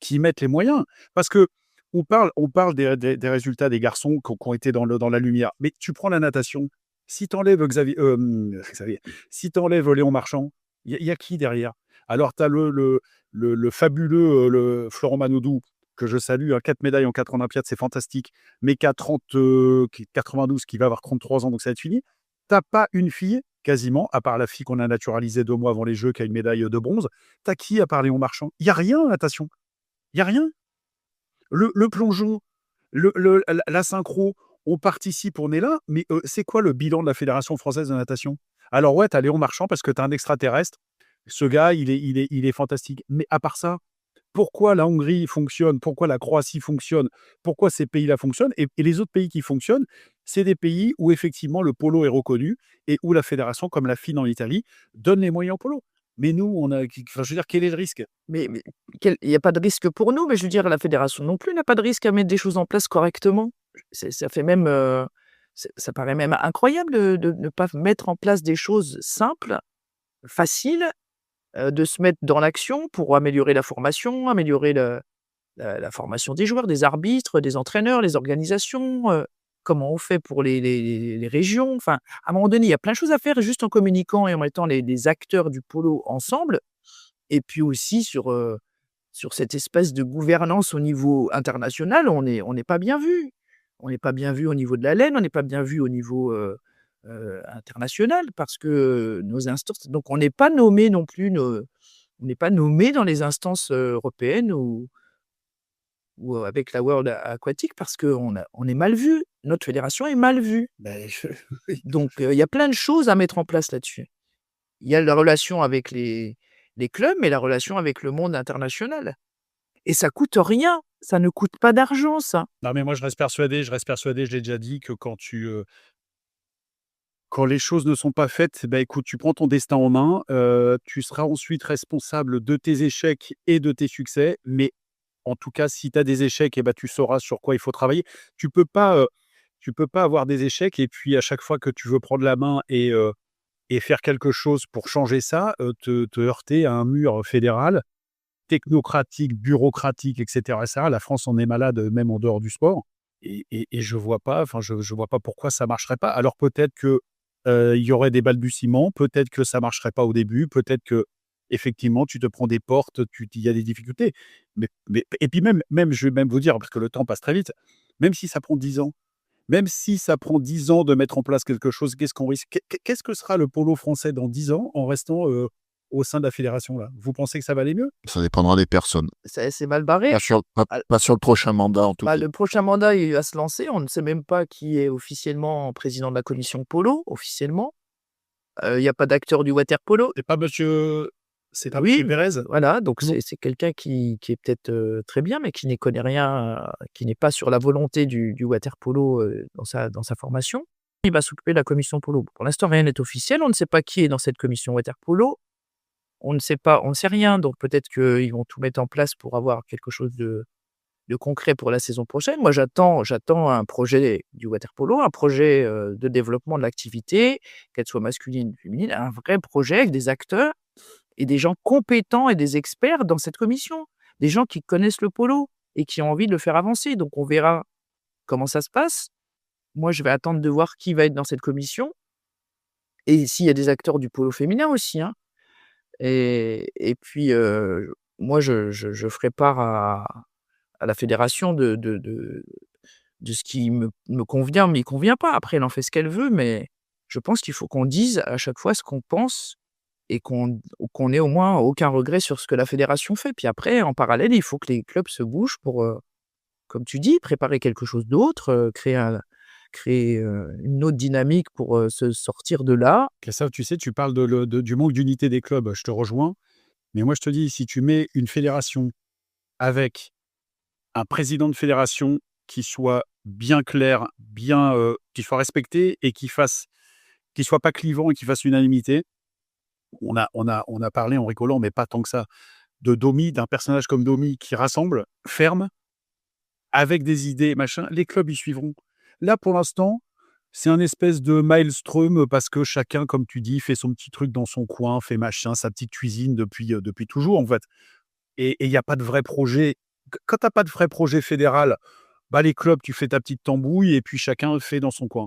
qu'il mette les moyens. Parce qu'on parle des résultats des garçons qui ont été dans la lumière. Mais tu prends la natation, si tu enlèves Xavier, si tu enlèves Léon Marchand, il y a qui derrière? Alors tu as le fabuleux, le Florent Manodou, que je salue, hein, 4 médailles en 4 olympiades, c'est fantastique, mais qui a 92, qui va avoir 33 ans, donc ça va être fini. Tu pas une fille, quasiment, à part la fille qu'on a naturalisée 2 mois avant les Jeux, qui a une médaille, de bronze. Tu qui à part Léon Marchand? Il y a rien en natation. Il y a rien. Le plongeon, la synchro, on participe, on est là, mais c'est quoi le bilan de la Fédération française de natation? Alors ouais, tu as Léon Marchand parce que tu as un extraterrestre. Ce gars, il est fantastique. Mais à part ça, pourquoi la Hongrie fonctionne? Pourquoi la Croatie fonctionne? Pourquoi ces pays-là fonctionnent? Et les autres pays qui fonctionnent, c'est des pays où effectivement le polo est reconnu et où la fédération, comme la FINE en Italie, donne les moyens au polo. Mais nous, enfin, je veux dire, quel est le risque? Mais il y a pas de risque pour nous, mais je veux dire la fédération non plus n'a pas de risque à mettre des choses en place correctement. Ça fait même, ça paraît même incroyable de ne pas mettre en place des choses simples, faciles, de se mettre dans l'action pour améliorer la formation, améliorer la formation des joueurs, des arbitres, des entraîneurs, les organisations, comment on fait pour les régions. Enfin, à un moment donné, il y a plein de choses à faire juste en communiquant et en mettant les acteurs du polo ensemble et puis aussi sur cette espèce de gouvernance au niveau international, on n'est pas bien vu. On n'est pas bien vu au niveau de la LAN, on n'est pas bien vu au niveau, international parce que nos instances donc on n'est pas nommé non plus on n'est pas nommé dans les instances, européennes ou avec la World Aquatic parce qu'on est mal vu. Notre fédération est mal vue. Ben, oui. Donc il y a plein de choses à mettre en place là-dessus. Il y a la relation avec les clubs, mais la relation avec le monde international et ça coûte rien, ça ne coûte pas d'argent ça. Non, mais moi, je l'ai déjà dit, que quand les choses ne sont pas faites, bah, écoute, tu prends ton destin en main, tu seras ensuite responsable de tes échecs et de tes succès, mais en tout cas, si tu as des échecs et bah, tu sauras sur quoi il faut travailler. Tu peux pas avoir des échecs et puis à chaque fois que tu veux prendre la main et faire quelque chose pour changer ça, te heurter à un mur fédéral, technocratique, bureaucratique et cetera. La France en est malade, même en dehors du sport et je vois pas, enfin, je vois pas pourquoi ça marcherait pas. Alors peut-être que, il y aurait des balbutiements, peut-être que ça marcherait pas au début, peut-être que effectivement tu te prends des portes, il y a des difficultés. Mais et puis même je vais même vous dire, parce que le temps passe très vite, même si ça prend 10 ans, même si ça prend 10 ans de mettre en place quelque chose, qu'est-ce qu'on risque? Qu'est-ce que sera le polo français dans 10 ans en restant, au sein de la fédération là? Vous pensez que ça va aller mieux? Ça dépendra des personnes. C'est mal barré. Pas pas sur le prochain mandat, en tout Bah, cas. le prochain mandat, il va se lancer. On ne sait même pas qui est officiellement président de la commission polo, officiellement. Il y a pas d'acteur du water polo. C'est pas monsieur Oui, Pérez? voilà, donc Non. c'est quelqu'un qui est peut-être, très bien, mais qui n'y connaît rien, qui n'est pas sur la volonté du water polo, dans sa formation. Il va s'occuper de la commission polo. Pour l'instant, rien n'est officiel. On ne sait pas qui est dans cette commission water polo. On ne sait rien, donc peut-être qu'ils vont tout mettre en place pour avoir quelque chose de concret pour la saison prochaine. Moi, j'attends un projet du water polo, un projet, de développement de l'activité, qu'elle soit masculine ou féminine, un vrai projet avec des acteurs et des gens compétents et des experts dans cette commission. Des gens qui connaissent le polo et qui ont envie de le faire avancer. Donc on verra comment ça se passe. Moi, je vais attendre de voir qui va être dans cette commission et s'il y a des acteurs du polo féminin aussi, hein. Et puis, moi, je ferai part à la fédération de ce qui me convient, m'y convient pas. Après, elle en fait ce qu'elle veut, mais je pense qu'il faut qu'on dise à chaque fois ce qu'on pense et qu'on ait au moins aucun regret sur ce que la fédération fait. Puis après, en parallèle, il faut que les clubs se bougent pour, comme tu dis, préparer quelque chose d'autre, créer une autre dynamique pour, se sortir de là. Et ça, tu sais, tu parles du manque d'unité des clubs, je te rejoins. Mais moi, je te dis, si tu mets une fédération avec un président de fédération qui soit bien clair, bien, qui soit respecté et qui soit pas clivant et qui fasse l'unanimité. On a parlé en rigolant, mais pas tant que ça, de Domi, d'un personnage comme Domi qui rassemble, ferme, avec des idées, machin. Les clubs y suivront. Là, pour l'instant, c'est un espèce de maelstrom parce que chacun, comme tu dis, fait son petit truc dans son coin, fait machin, sa petite cuisine depuis toujours, en fait. Et il y a pas de vrai projet. Quand tu as pas de vrai projet fédéral, bah, les clubs, tu fais ta petite tambouille et puis chacun fait dans son coin.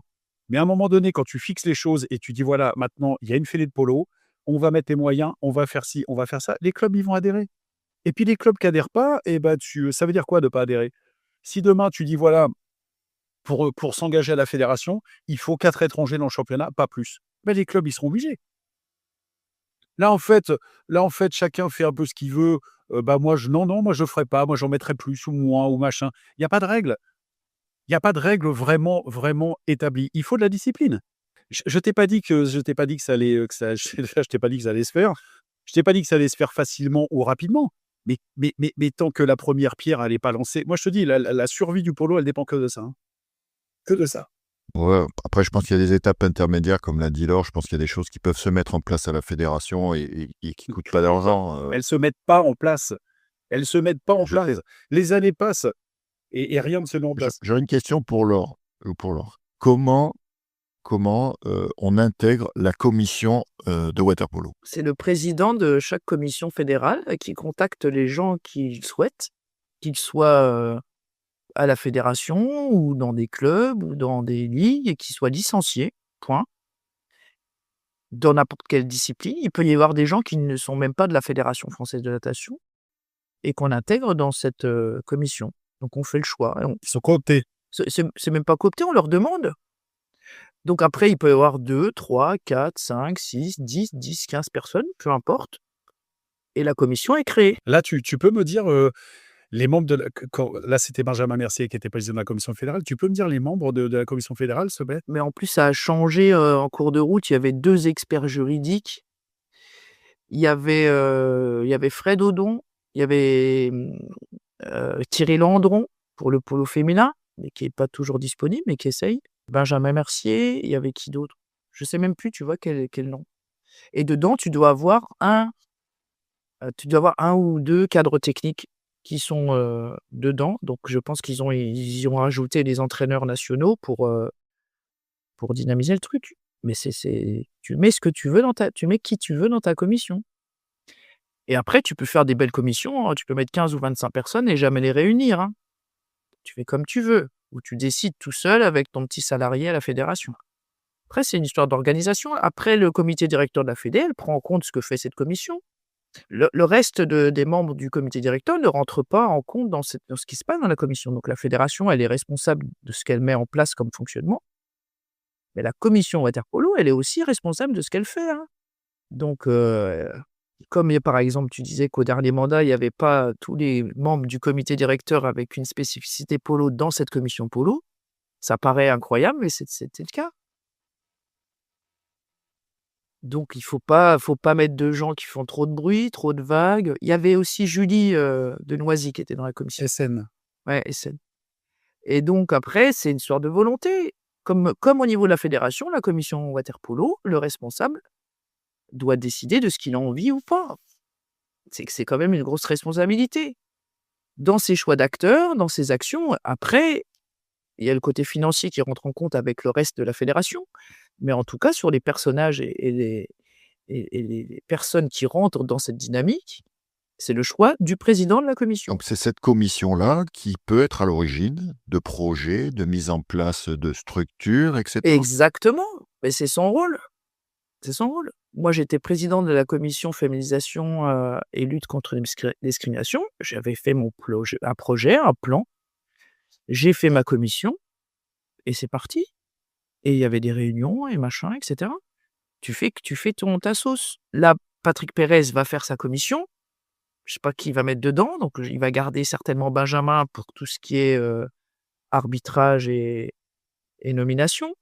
Mais à un moment donné, quand tu fixes les choses et tu dis: «Voilà, maintenant, il y a une fédé de polo, on va mettre les moyens, on va faire ci, on va faire ça», les clubs, ils vont adhérer. Et puis les clubs qui adhèrent pas, et bah, ça veut dire quoi de pas adhérer? Si demain tu dis: «Voilà, pour s'engager à la fédération, il faut 4 étrangers dans le championnat, pas plus», bah, les clubs, ils seront obligés. Là, en fait chacun fait un peu ce qu'il veut. Bah, moi, je non, non, moi, je ferai pas. Moi, j'en mettrai plus ou moins ou machin. Il y a pas de règle. Il n'y a pas de règle vraiment, vraiment établie. Il faut de la discipline. Je t'ai pas dit que ça allait, je t'ai pas dit que ça allait se faire. Je t'ai pas dit que ça allait se faire facilement ou rapidement. Mais tant que la première pierre, elle est pas lancée. Moi, je te dis, la survie du polo, elle dépend que de ça, hein. Que de ça. Ouais, après, je pense qu'il y a des étapes intermédiaires, comme l'a dit Laure. Je pense qu'il y a des choses qui peuvent se mettre en place à la fédération et qui coûtent pas d'argent. Elles se mettent pas en place. Elles se mettent pas en Je- place. Les années passent et rien ne se met en place. J'aurais une question pour Laure. Pour Laure. Comment on intègre la commission de waterpolo? C'est le président de chaque commission fédérale qui contacte les gens qu'il souhaite, qu'ils soient à la fédération ou dans des clubs ou dans des ligues et qu'ils soient licenciés, point. Dans n'importe quelle discipline. Il peut y avoir des gens qui ne sont même pas de la Fédération française de natation et qu'on intègre dans cette commission. Donc on fait le choix. Ils sont cooptés. C'est même pas coopté, on leur demande. Donc après, il peut y avoir 2, 3, 4, 5, 6, 10, 15 personnes, peu importe. Et la commission est créée. Là, tu peux me dire les membres de la. Là, c'était Benjamin Mercier qui était président de la commission fédérale. Tu peux me dire les membres de la commission fédérale, s'il te plaît? Mais en plus, ça a changé en cours de route. Il y avait 2 experts juridiques. Il y avait Fred Odon. Il y avait Thierry Landron pour le polo féminin, mais qui n'est pas toujours disponible, mais qui essaye. Benjamin Mercier. Il y avait qui d'autre? Je sais même plus, tu vois, quel nom. Et dedans, tu dois avoir un ou 2 cadres techniques qui sont dedans. Donc je pense qu'ils y ont rajouté des entraîneurs nationaux pour dynamiser le truc. Mais tu mets ce que tu veux tu mets qui tu veux dans ta commission. Et après, tu peux faire des belles commissions, hein. Tu peux mettre 15 ou 25 personnes et jamais les réunir, hein. Tu fais comme tu veux, ou tu décides tout seul avec ton petit salarié à la fédération. Après, c'est une histoire d'organisation. Après, le comité directeur de la fédé, elle prend en compte ce que fait cette commission. Le reste des membres du comité directeur ne rentre pas en compte dans ce qui se passe dans la commission. Donc la fédération, elle est responsable de ce qu'elle met en place comme fonctionnement. Mais la commission waterpolo, elle est aussi responsable de ce qu'elle fait, hein. Donc, comme par exemple, tu disais qu'au dernier mandat, il n'y avait pas tous les membres du comité directeur avec une spécificité polo dans cette commission polo, ça paraît incroyable, mais c'était le cas. Donc il faut pas mettre de gens qui font trop de bruit, trop de vagues. Il y avait aussi Julie de Noisy qui était dans la commission. SN. Ouais, SN. Et donc après, c'est une histoire de volonté. Comme au niveau de la fédération, la commission waterpolo, le responsable doit décider de ce qu'il a envie ou pas. C'est quand même une grosse responsabilité. Dans ses choix d'acteurs, dans ses actions, après, il y a le côté financier qui rentre en compte avec le reste de la fédération. Mais en tout cas, sur les personnages et les personnes qui rentrent dans cette dynamique, c'est le choix du président de la commission. Donc c'est cette commission-là qui peut être à l'origine de projets, de mise en place de structures, etc. Exactement, mais c'est son rôle. C'est son rôle. Moi, j'étais président de la commission féminisation et lutte contre les discriminations. J'avais fait un projet, un plan. J'ai fait ma commission et c'est parti. Et il y avait des réunions et machin, etc. Tu fais ta sauce. Là, Patrick Pérez va faire sa commission. Je sais pas qui va mettre dedans, donc il va garder certainement Benjamin pour tout ce qui est arbitrage et nomination.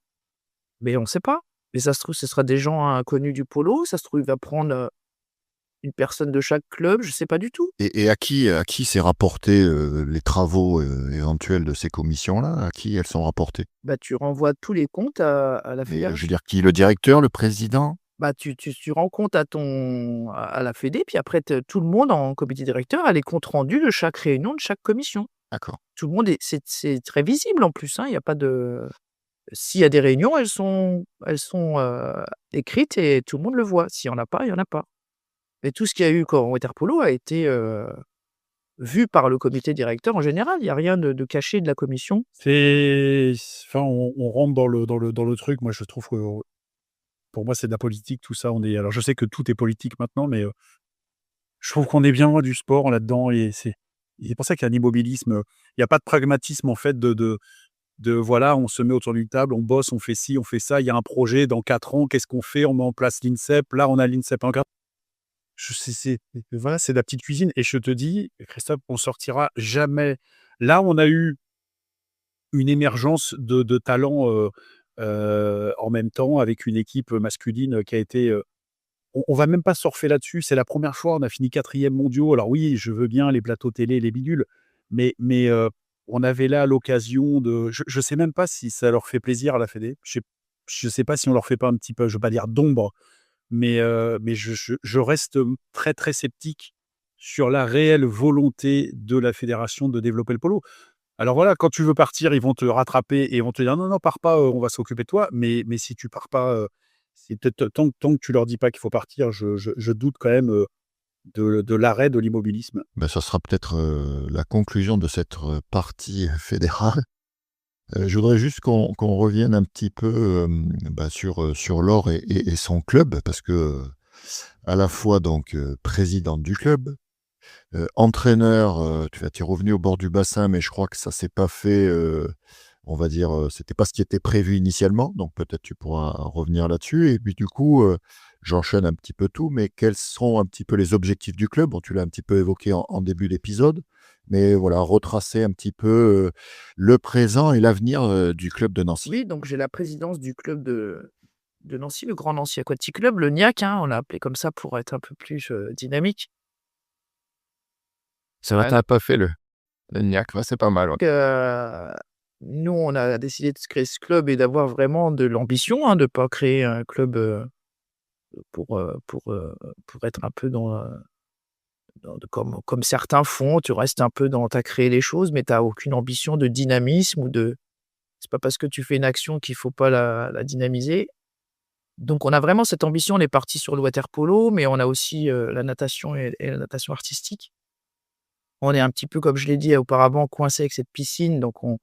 Mais on ne sait pas. Mais ça se trouve, ce sera des gens inconnus du polo. Ça se trouve, il va prendre une personne de chaque club. Je ne sais pas du tout. Et à qui s'est rapporté les travaux éventuels de ces commissions-là? À qui elles sont rapportées? Bah, tu renvoies tous les comptes à la Mais, fédération. je veux dire, qui? Le directeur, le président? Bah, tu rends compte à la fédé, puis après tout le monde en comité directeur a les comptes rendus de chaque réunion, de chaque commission. D'accord. Tout le monde c'est très visible en plus, hein, il y a pas de s'il y a des réunions, elles sont écrites et tout le monde le voit. S'il y en a pas, il y en a pas. Mais tout ce qu'il y a eu en waterpolo a été vu par le comité directeur en général. Il y a rien de caché de la commission. Enfin, on rentre dans le truc. Moi, je trouve que pour moi, c'est de la politique, tout ça. Alors, je sais que tout est politique maintenant, mais je trouve qu'on est bien loin du sport là-dedans. Et c'est pour ça qu'il y a un immobilisme. Il n'y a pas de pragmatisme, en fait, de voilà, on se met autour d'une table, on bosse, on fait ci, on fait ça. Il y a un projet dans 4 ans. Qu'est-ce qu'on fait? On met en place l'INSEP. Là, on a l'INSEP en 4 ans. Voilà, c'est de la petite cuisine. Et je te dis, Christophe, on sortira jamais. Là, on a eu une émergence de talents en même temps avec une équipe masculine qui a été. On va même pas surfer là-dessus. C'est la première fois, on a fini 4e mondiaux. Alors oui, je veux bien les plateaux télé, les bidules, mais on avait là l'occasion de. Je sais même pas si ça leur fait plaisir à la Fédé. Je sais pas si on leur fait pas un petit peu, je veux pas dire d'ombre, mais je reste très, très sceptique sur la réelle volonté de la fédération de développer le polo. Alors voilà, quand tu veux partir, ils vont te rattraper et ils vont te dire: «Non, non, pars pas, on va s'occuper de toi». Mais si tu pars pas, c'est peut-être tant que tu leur dis pas qu'il faut partir, je doute quand même, de l'arrêt de l'immobilisme. Ben, ça sera peut-être, la conclusion de cette, partie fédérale. Je voudrais juste qu'on revienne un petit peu, sur Laure et son club parce que, à la fois donc, présidente du club, entraîneur, tu es revenu au bord du bassin, mais je crois que ça s'est pas fait, on va dire, c'était pas ce qui était prévu initialement, donc peut-être tu pourras revenir là-dessus et puis du coup, j'enchaîne un petit peu tout, mais quels sont un petit peu les objectifs du club? Bon, tu l'as un petit peu évoqué en début d'épisode, mais voilà, retracer un petit peu, le présent et l'avenir, du club de Nancy. Oui, donc j'ai la présidence du club de Nancy, le Grand Nancy Aquatic Club, le NIAC, hein, on l'a appelé comme ça pour être un peu plus, dynamique. C'est vrai, tu pas fait le Niac, ouais, c'est pas mal, ouais. Heu, Nous, on a décidé de se créer ce club et d'avoir vraiment de l'ambition, hein, de pas créer un club, pour être un peu comme certains font. Tu restes un peu dans tu as créé les choses, mais tu as aucune ambition de dynamisme ou de c'est pas parce que tu fais une action qu'il faut pas la dynamiser. Donc on a vraiment cette ambition, on est parti sur le water polo, mais on a aussi, la natation et la natation artistique. On est un petit peu, comme je l'ai dit auparavant, coincé avec cette piscine, donc on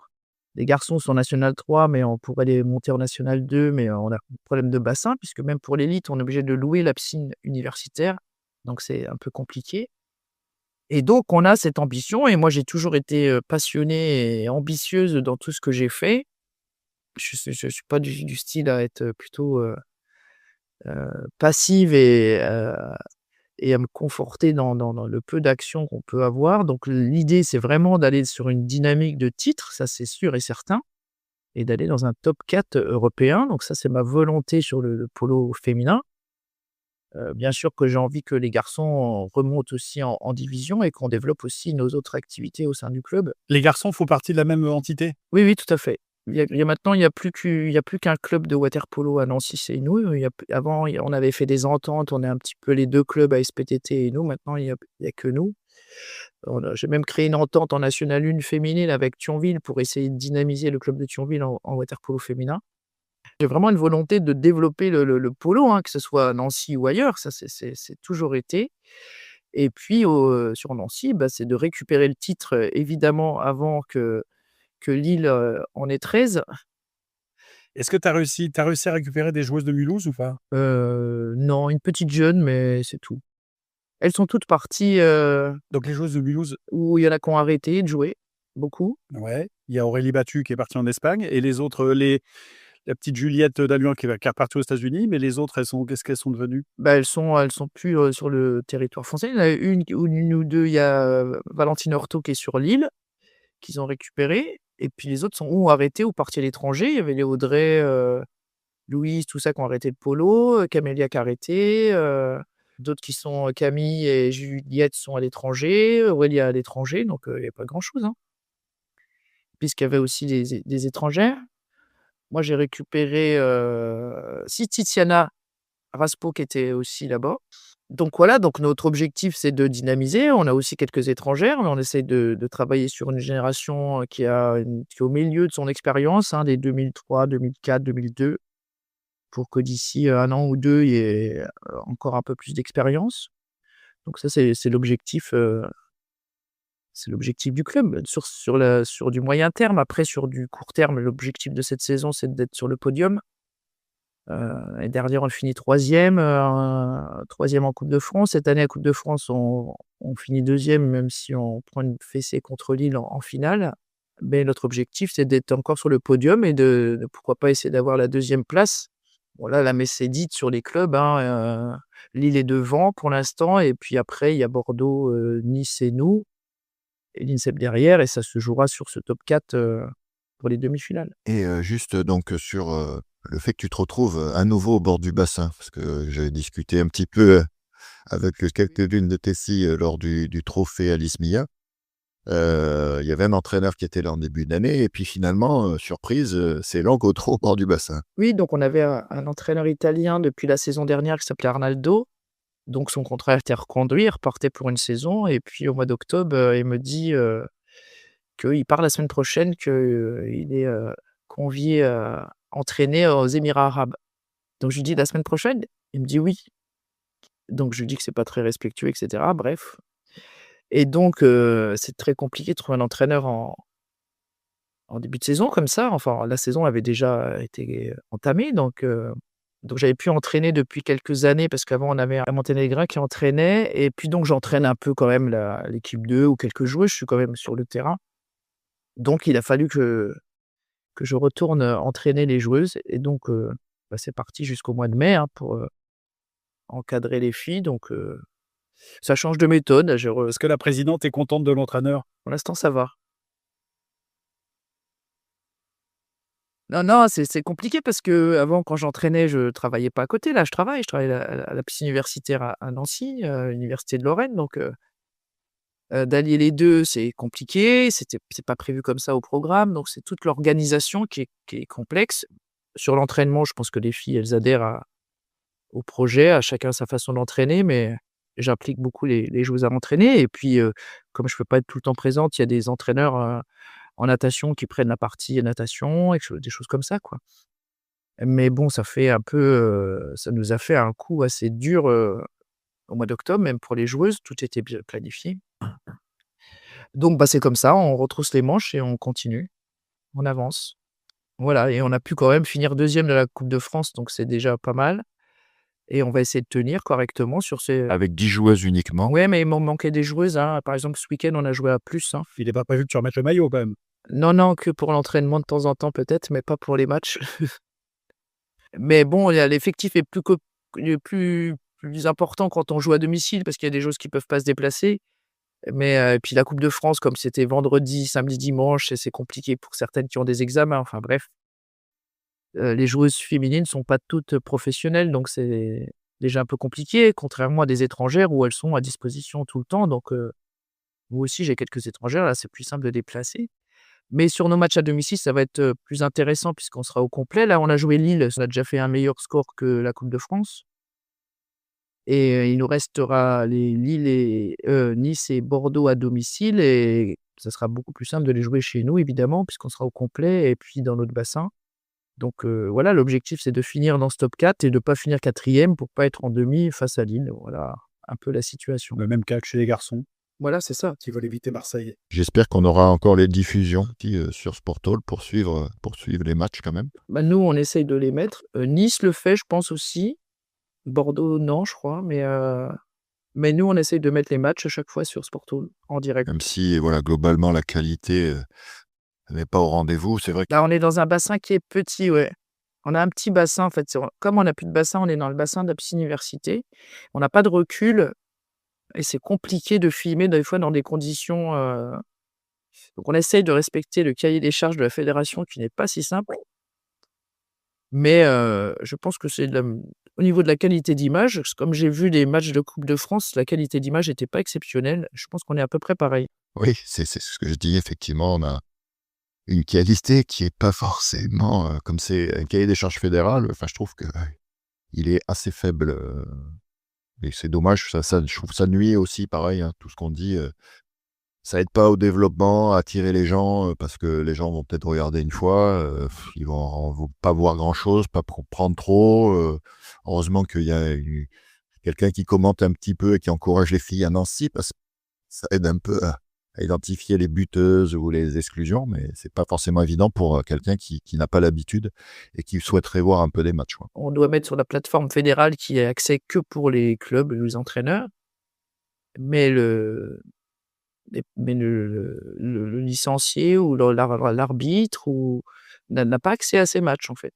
les garçons sont en national 3, mais on pourrait les monter en national 2, mais on a un problème de bassin puisque même pour l'élite, on est obligé de louer la piscine universitaire, donc c'est un peu compliqué et donc on a cette ambition et moi j'ai toujours été, passionnée et ambitieuse dans tout ce que j'ai fait. Je suis pas du style à être, plutôt, passive et à me conforter dans le peu d'action qu'on peut avoir. Donc l'idée, c'est vraiment d'aller sur une dynamique de titres, ça c'est sûr et certain et d'aller dans un top 4 européen. Donc ça, c'est ma volonté sur le polo féminin. Bien sûr que j'ai envie que les garçons remontent aussi en division et qu'on développe aussi nos autres activités au sein du club. Les garçons font partie de la même entité? Oui, oui, tout à fait. Il y a maintenant, il y a plus qu'un club de water polo à Nancy, c'est nous. Il y a p Avant, on avait fait des ententes, on est un petit peu les 2 clubs ASPTT et nous. Maintenant, il y a que nous. J'ai même créé une entente en national 1 féminine avec Thionville pour essayer de dynamiser le club de Thionville en water polo féminin. J'ai vraiment une volonté de développer le polo, hein, que ce soit à Nancy ou ailleurs, ça c'est toujours été et puis sur Nancy, bah, c'est de récupérer le titre, évidemment avant que Lille, en ait 13. Est-ce que tu as réussi à récupérer des joueuses de Mulhouse ou pas? Non, une petite jeune, mais c'est tout. Elles sont toutes parties, Donc les joueuses de Mulhouse, où il y en a qui ont arrêté de jouer, beaucoup. ouais, il y a Aurélie Battu qui est partie en Espagne et les autres, la petite Juliette Dalluin qui est repartie aux États-Unis, mais les autres, qu'est-ce qu'elles sont devenues? Bah, elles sont plus, sur le territoire français. Il y en a une ou 2, il y a, Valentine Hortot qui est sur Lille, qu'ils ont récupéré et puis les autres sont ou arrêtés ou partis à l'étranger. Il y avait les Audrey, Louise, tout ça qui ont arrêté le polo, Camélia qui a arrêté, d'autres qui sont, Camille et Juliette sont à l'étranger, Aurélie à l'étranger, donc il y a pas grand-chose, hein. Puisqu'il y avait aussi des étrangères. Moi, j'ai récupéré, si Tiziana Raspo qui était aussi là-bas. Donc voilà, donc notre objectif, c'est de dynamiser. On a aussi quelques étrangères, mais on essaye de travailler sur une génération, qui est au milieu de son expérience, hein, des 2003, 2004, 2002, pour que d'ici, 1 an ou 2, il y ait, encore un peu plus d'expérience. Donc ça, c'est l'objectif du club. Sur du moyen terme, après sur du court terme, l'objectif de cette saison, c'est d'être sur le podium. L'année dernière, on finit 3e, en Coupe de France. Cette année, à Coupe de France, on finit 2e, même si on prend une fessée contre Lille en finale. Mais notre objectif, c'est d'être encore sur le podium et de pourquoi pas essayer d'avoir la 2e place. Bon là, la messe est dite sur les clubs, hein, Lille est devant pour l'instant et puis après, il y a Bordeaux, Nice et nous et l'INSEP derrière et ça se jouera sur ce top 4, pour les demi-finales. Et juste donc sur, le fait que tu te retrouves, à nouveau au bord du bassin, parce que j'avais discuté un petit peu, avec quelques-unes de tes filles, lors du trophée Alice Mia. Il y avait un entraîneur qui était là en début d'année et puis finalement, surprise, c'est Langotro au bord du bassin. Oui, donc on avait un entraîneur italien depuis la saison dernière qui s'appelait Arnaldo. Donc son contrat a été reconduit, il repartait pour une saison et puis au mois d'octobre, il me dit, qu'il part la semaine prochaine, qu'il est, convié à entraîner aux Émirats arabes. Donc je lui dis: «La semaine prochaine?» Il me dit: «Oui». Donc je lui dis que c'est pas très respectueux et cetera, bref. Et donc c'est très compliqué de trouver un entraîneur en début de saison comme ça. Enfin, la saison avait déjà été entamée, donc j'avais pu entraîner depuis quelques années parce qu'avant on avait un Monténégrin qui entraînait et puis donc j'entraîne un peu quand même l'équipe 2 ou quelques joueurs, je suis quand même sur le terrain. Donc il a fallu que je retourne, entraîner les joueuses et donc c'est parti jusqu'au mois de mai, hein, pour, encadrer les filles donc ça change de méthode, Est-ce que la présidente est contente de l'entraîneur? pour l'instant ça va. Non, non, c'est compliqué parce qu'avant quand j'entraînais, je travaillais pas à côté. Là, je travaille à la piscine universitaire à Nancy, université de Lorraine donc d'allier les 2 c'est compliqué, c'est pas prévu comme ça au programme donc c'est toute l'organisation qui est complexe. Sur l'entraînement, je pense que les filles, elles adhèrent au projet, à chacun sa façon d'entraîner, mais j'implique beaucoup les joueuses à m'entraîner et puis, comme je peux pas être tout le temps présente, il y a des entraîneurs, en natation qui prennent la partie natation et des choses comme ça, quoi. Mais bon, ça nous a fait un coup assez dur, au mois d'octobre, même pour les joueuses, tout était bien planifié. Donc c'est comme ça, on retrousse les manches et on continue, on avance. Voilà et on a pu quand même finir 2e de la coupe de France, donc c'est déjà pas mal et on va essayer de tenir correctement sur ces Avec 10 joueuses uniquement. ouais, mais il m'en manquait des joueuses, hein. Par exemple, ce week-end, on a joué à plus, hein. Il est pas prévu que tu remettes le maillot quand même? Non, non, que pour l'entraînement de temps en temps peut-être, mais pas pour les matchs. Mais bon, il y a l'effectif est plus important quand on joue à domicile parce qu'il y a des joueuses qui peuvent pas se déplacer. Mais et puis la coupe de France, comme c'était vendredi, samedi, dimanche, c'est compliqué pour certaines qui ont des examens, enfin bref. Les joueuses féminines sont pas toutes professionnelles, donc c'est déjà un peu compliqué, contrairement à des étrangères où elles sont à disposition tout le temps. Donc moi aussi, j'ai quelques étrangères, là, c'est plus simple de déplacer. Mais sur nos matchs à domicile, ça va être, plus intéressant puisqu'on sera au complet. Là, on a joué Lille, on a déjà fait un meilleur score que la coupe de France et il nous restera les Lille et Nice et Bordeaux à domicile et ça sera beaucoup plus simple de les jouer chez nous évidemment puisqu'on sera au complet et puis dans notre bassin. Donc voilà, l'objectif, c'est de finir dans ce top 4 et de pas finir 4e pour pas être en demi face à Lille. Voilà, un peu la situation. Le même cas que chez les garçons, Voilà, c'est ça. qui veulent éviter Marseille. J'espère qu'on aura encore les diffusions sur Sportall pour suivre les matchs quand même. Nous, on essaye de les mettre. Nice le fait, je pense aussi. Bordeaux, non, je crois, mais nous, on essaye de mettre les matchs à chaque fois sur Sportall, en direct. Même si voilà, globalement la qualité, n'est pas au rendez-vous. C'est vrai que Là, on est dans un bassin qui est petit, ouais. On a un petit bassin, en fait. Comme on n'a plus de bassin, on est dans le bassin de la piscine université. On n'a pas de recul et c'est compliqué de filmer des fois dans des conditions, donc on essaye de respecter le cahier des charges de la fédération qui n'est pas si simple. Mais je pense que c'est au niveau de la qualité d'image, comme j'ai vu les matchs de coupe de France, la qualité d'image n'était pas exceptionnelle. Je pense qu'on est à peu près pareil. oui, c'est ce que je dis effectivement, on a une qualité qui est pas forcément, comme c'est un cahier des charges fédéral, enfin je trouve que, il est assez faible, et c'est dommage, ça je trouve ça nuit aussi pareil, hein, tout ce qu'on dit, ça aide pas au développement, à attirer les gens, parce que les gens vont peut-être regarder une fois, ils vont pas voir grand-chose, pas comprendre trop, heureusement qu'il y a quelqu'un qui commente un petit peu et qui encourage les filles à Nancy parce que ça aide un peu à identifier les buteuses ou les exclusions, mais c'est pas forcément évident pour, quelqu'un qui n'a pas l'habitude et qui souhaiterait voir un peu des matchs, quoi. On doit mettre sur la plateforme fédérale qui est accès que pour les clubs et les entraîneurs, mais le licencié ou l'arbitre n'a pas accès à ces matchs, en fait.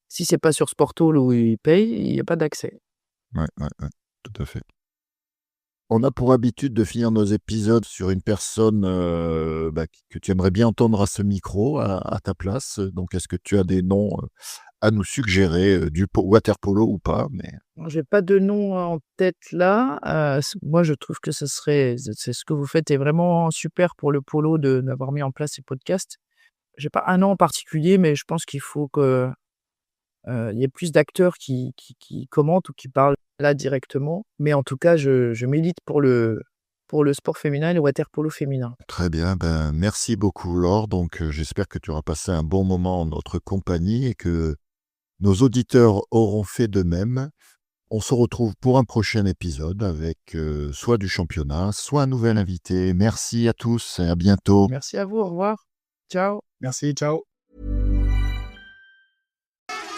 Si c'est pas sur Sportall où il paye, il y a pas d'accès. Ouais, tout à fait. On a pour habitude de finir nos épisodes sur une personne que tu aimerais bien entendre à ce micro, à ta place. Donc, est-ce que tu as des noms à nous suggérer, du water polo ou pas? Mais J'ai pas de nom en tête là. Moi, je trouve que c'est ce que vous faites est vraiment super pour le polo d'avoir mis en place ces podcasts. J'ai pas un nom en particulier, mais je pense qu'il faut que il y ait plus d'acteurs qui commentent ou qui parlent là directement. Mais en tout cas, je milite pour le sport féminin et le water polo féminin. très bien, merci beaucoup Laure. Donc, j'espère que tu auras passé un bon moment en notre compagnie et que nos auditeurs auront fait de même. On se retrouve pour un prochain épisode avec soit du championnat, soit un nouvel invité. Merci à tous et à bientôt. Merci à vous, au revoir. Ciao. Merci, ciao.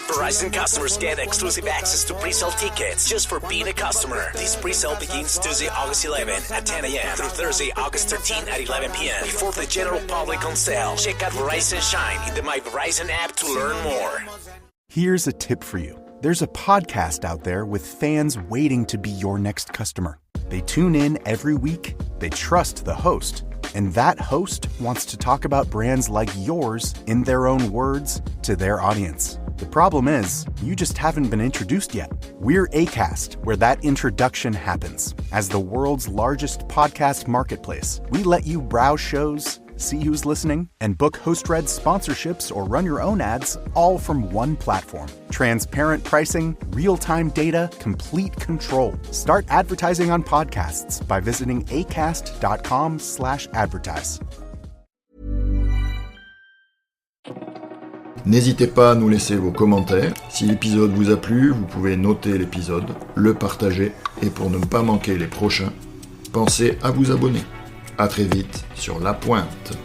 Verizon customers get exclusive access to pre-sale tickets just for being a customer. This pre-sale begins Tuesday, August 11 at 10 a.m. through Thursday, August 13 at 11 p.m. before the general public on sale. Check out Verizon Shine in the My Verizon app to learn more. Here's a tip for you. There's a podcast out there with fans waiting to be your next customer. They tune in every week, they trust the host, and that host wants to talk about brands like yours in their own words to their audience. The problem is, you just haven't been introduced yet. We're Acast, where that introduction happens. As the world's largest podcast marketplace, we let you browse shows, see who's listening, and book host-read sponsorships or run your own ads all from one platform. Transparent pricing, real-time data, complete control. Start advertising on podcasts by visiting acast.com/advertise. N'hésitez pas à nous laisser vos commentaires. Si l'épisode vous a plu, vous pouvez noter l'épisode, le partager et pour ne pas manquer les prochains, pensez à vous abonner. À très vite sur La Pointe.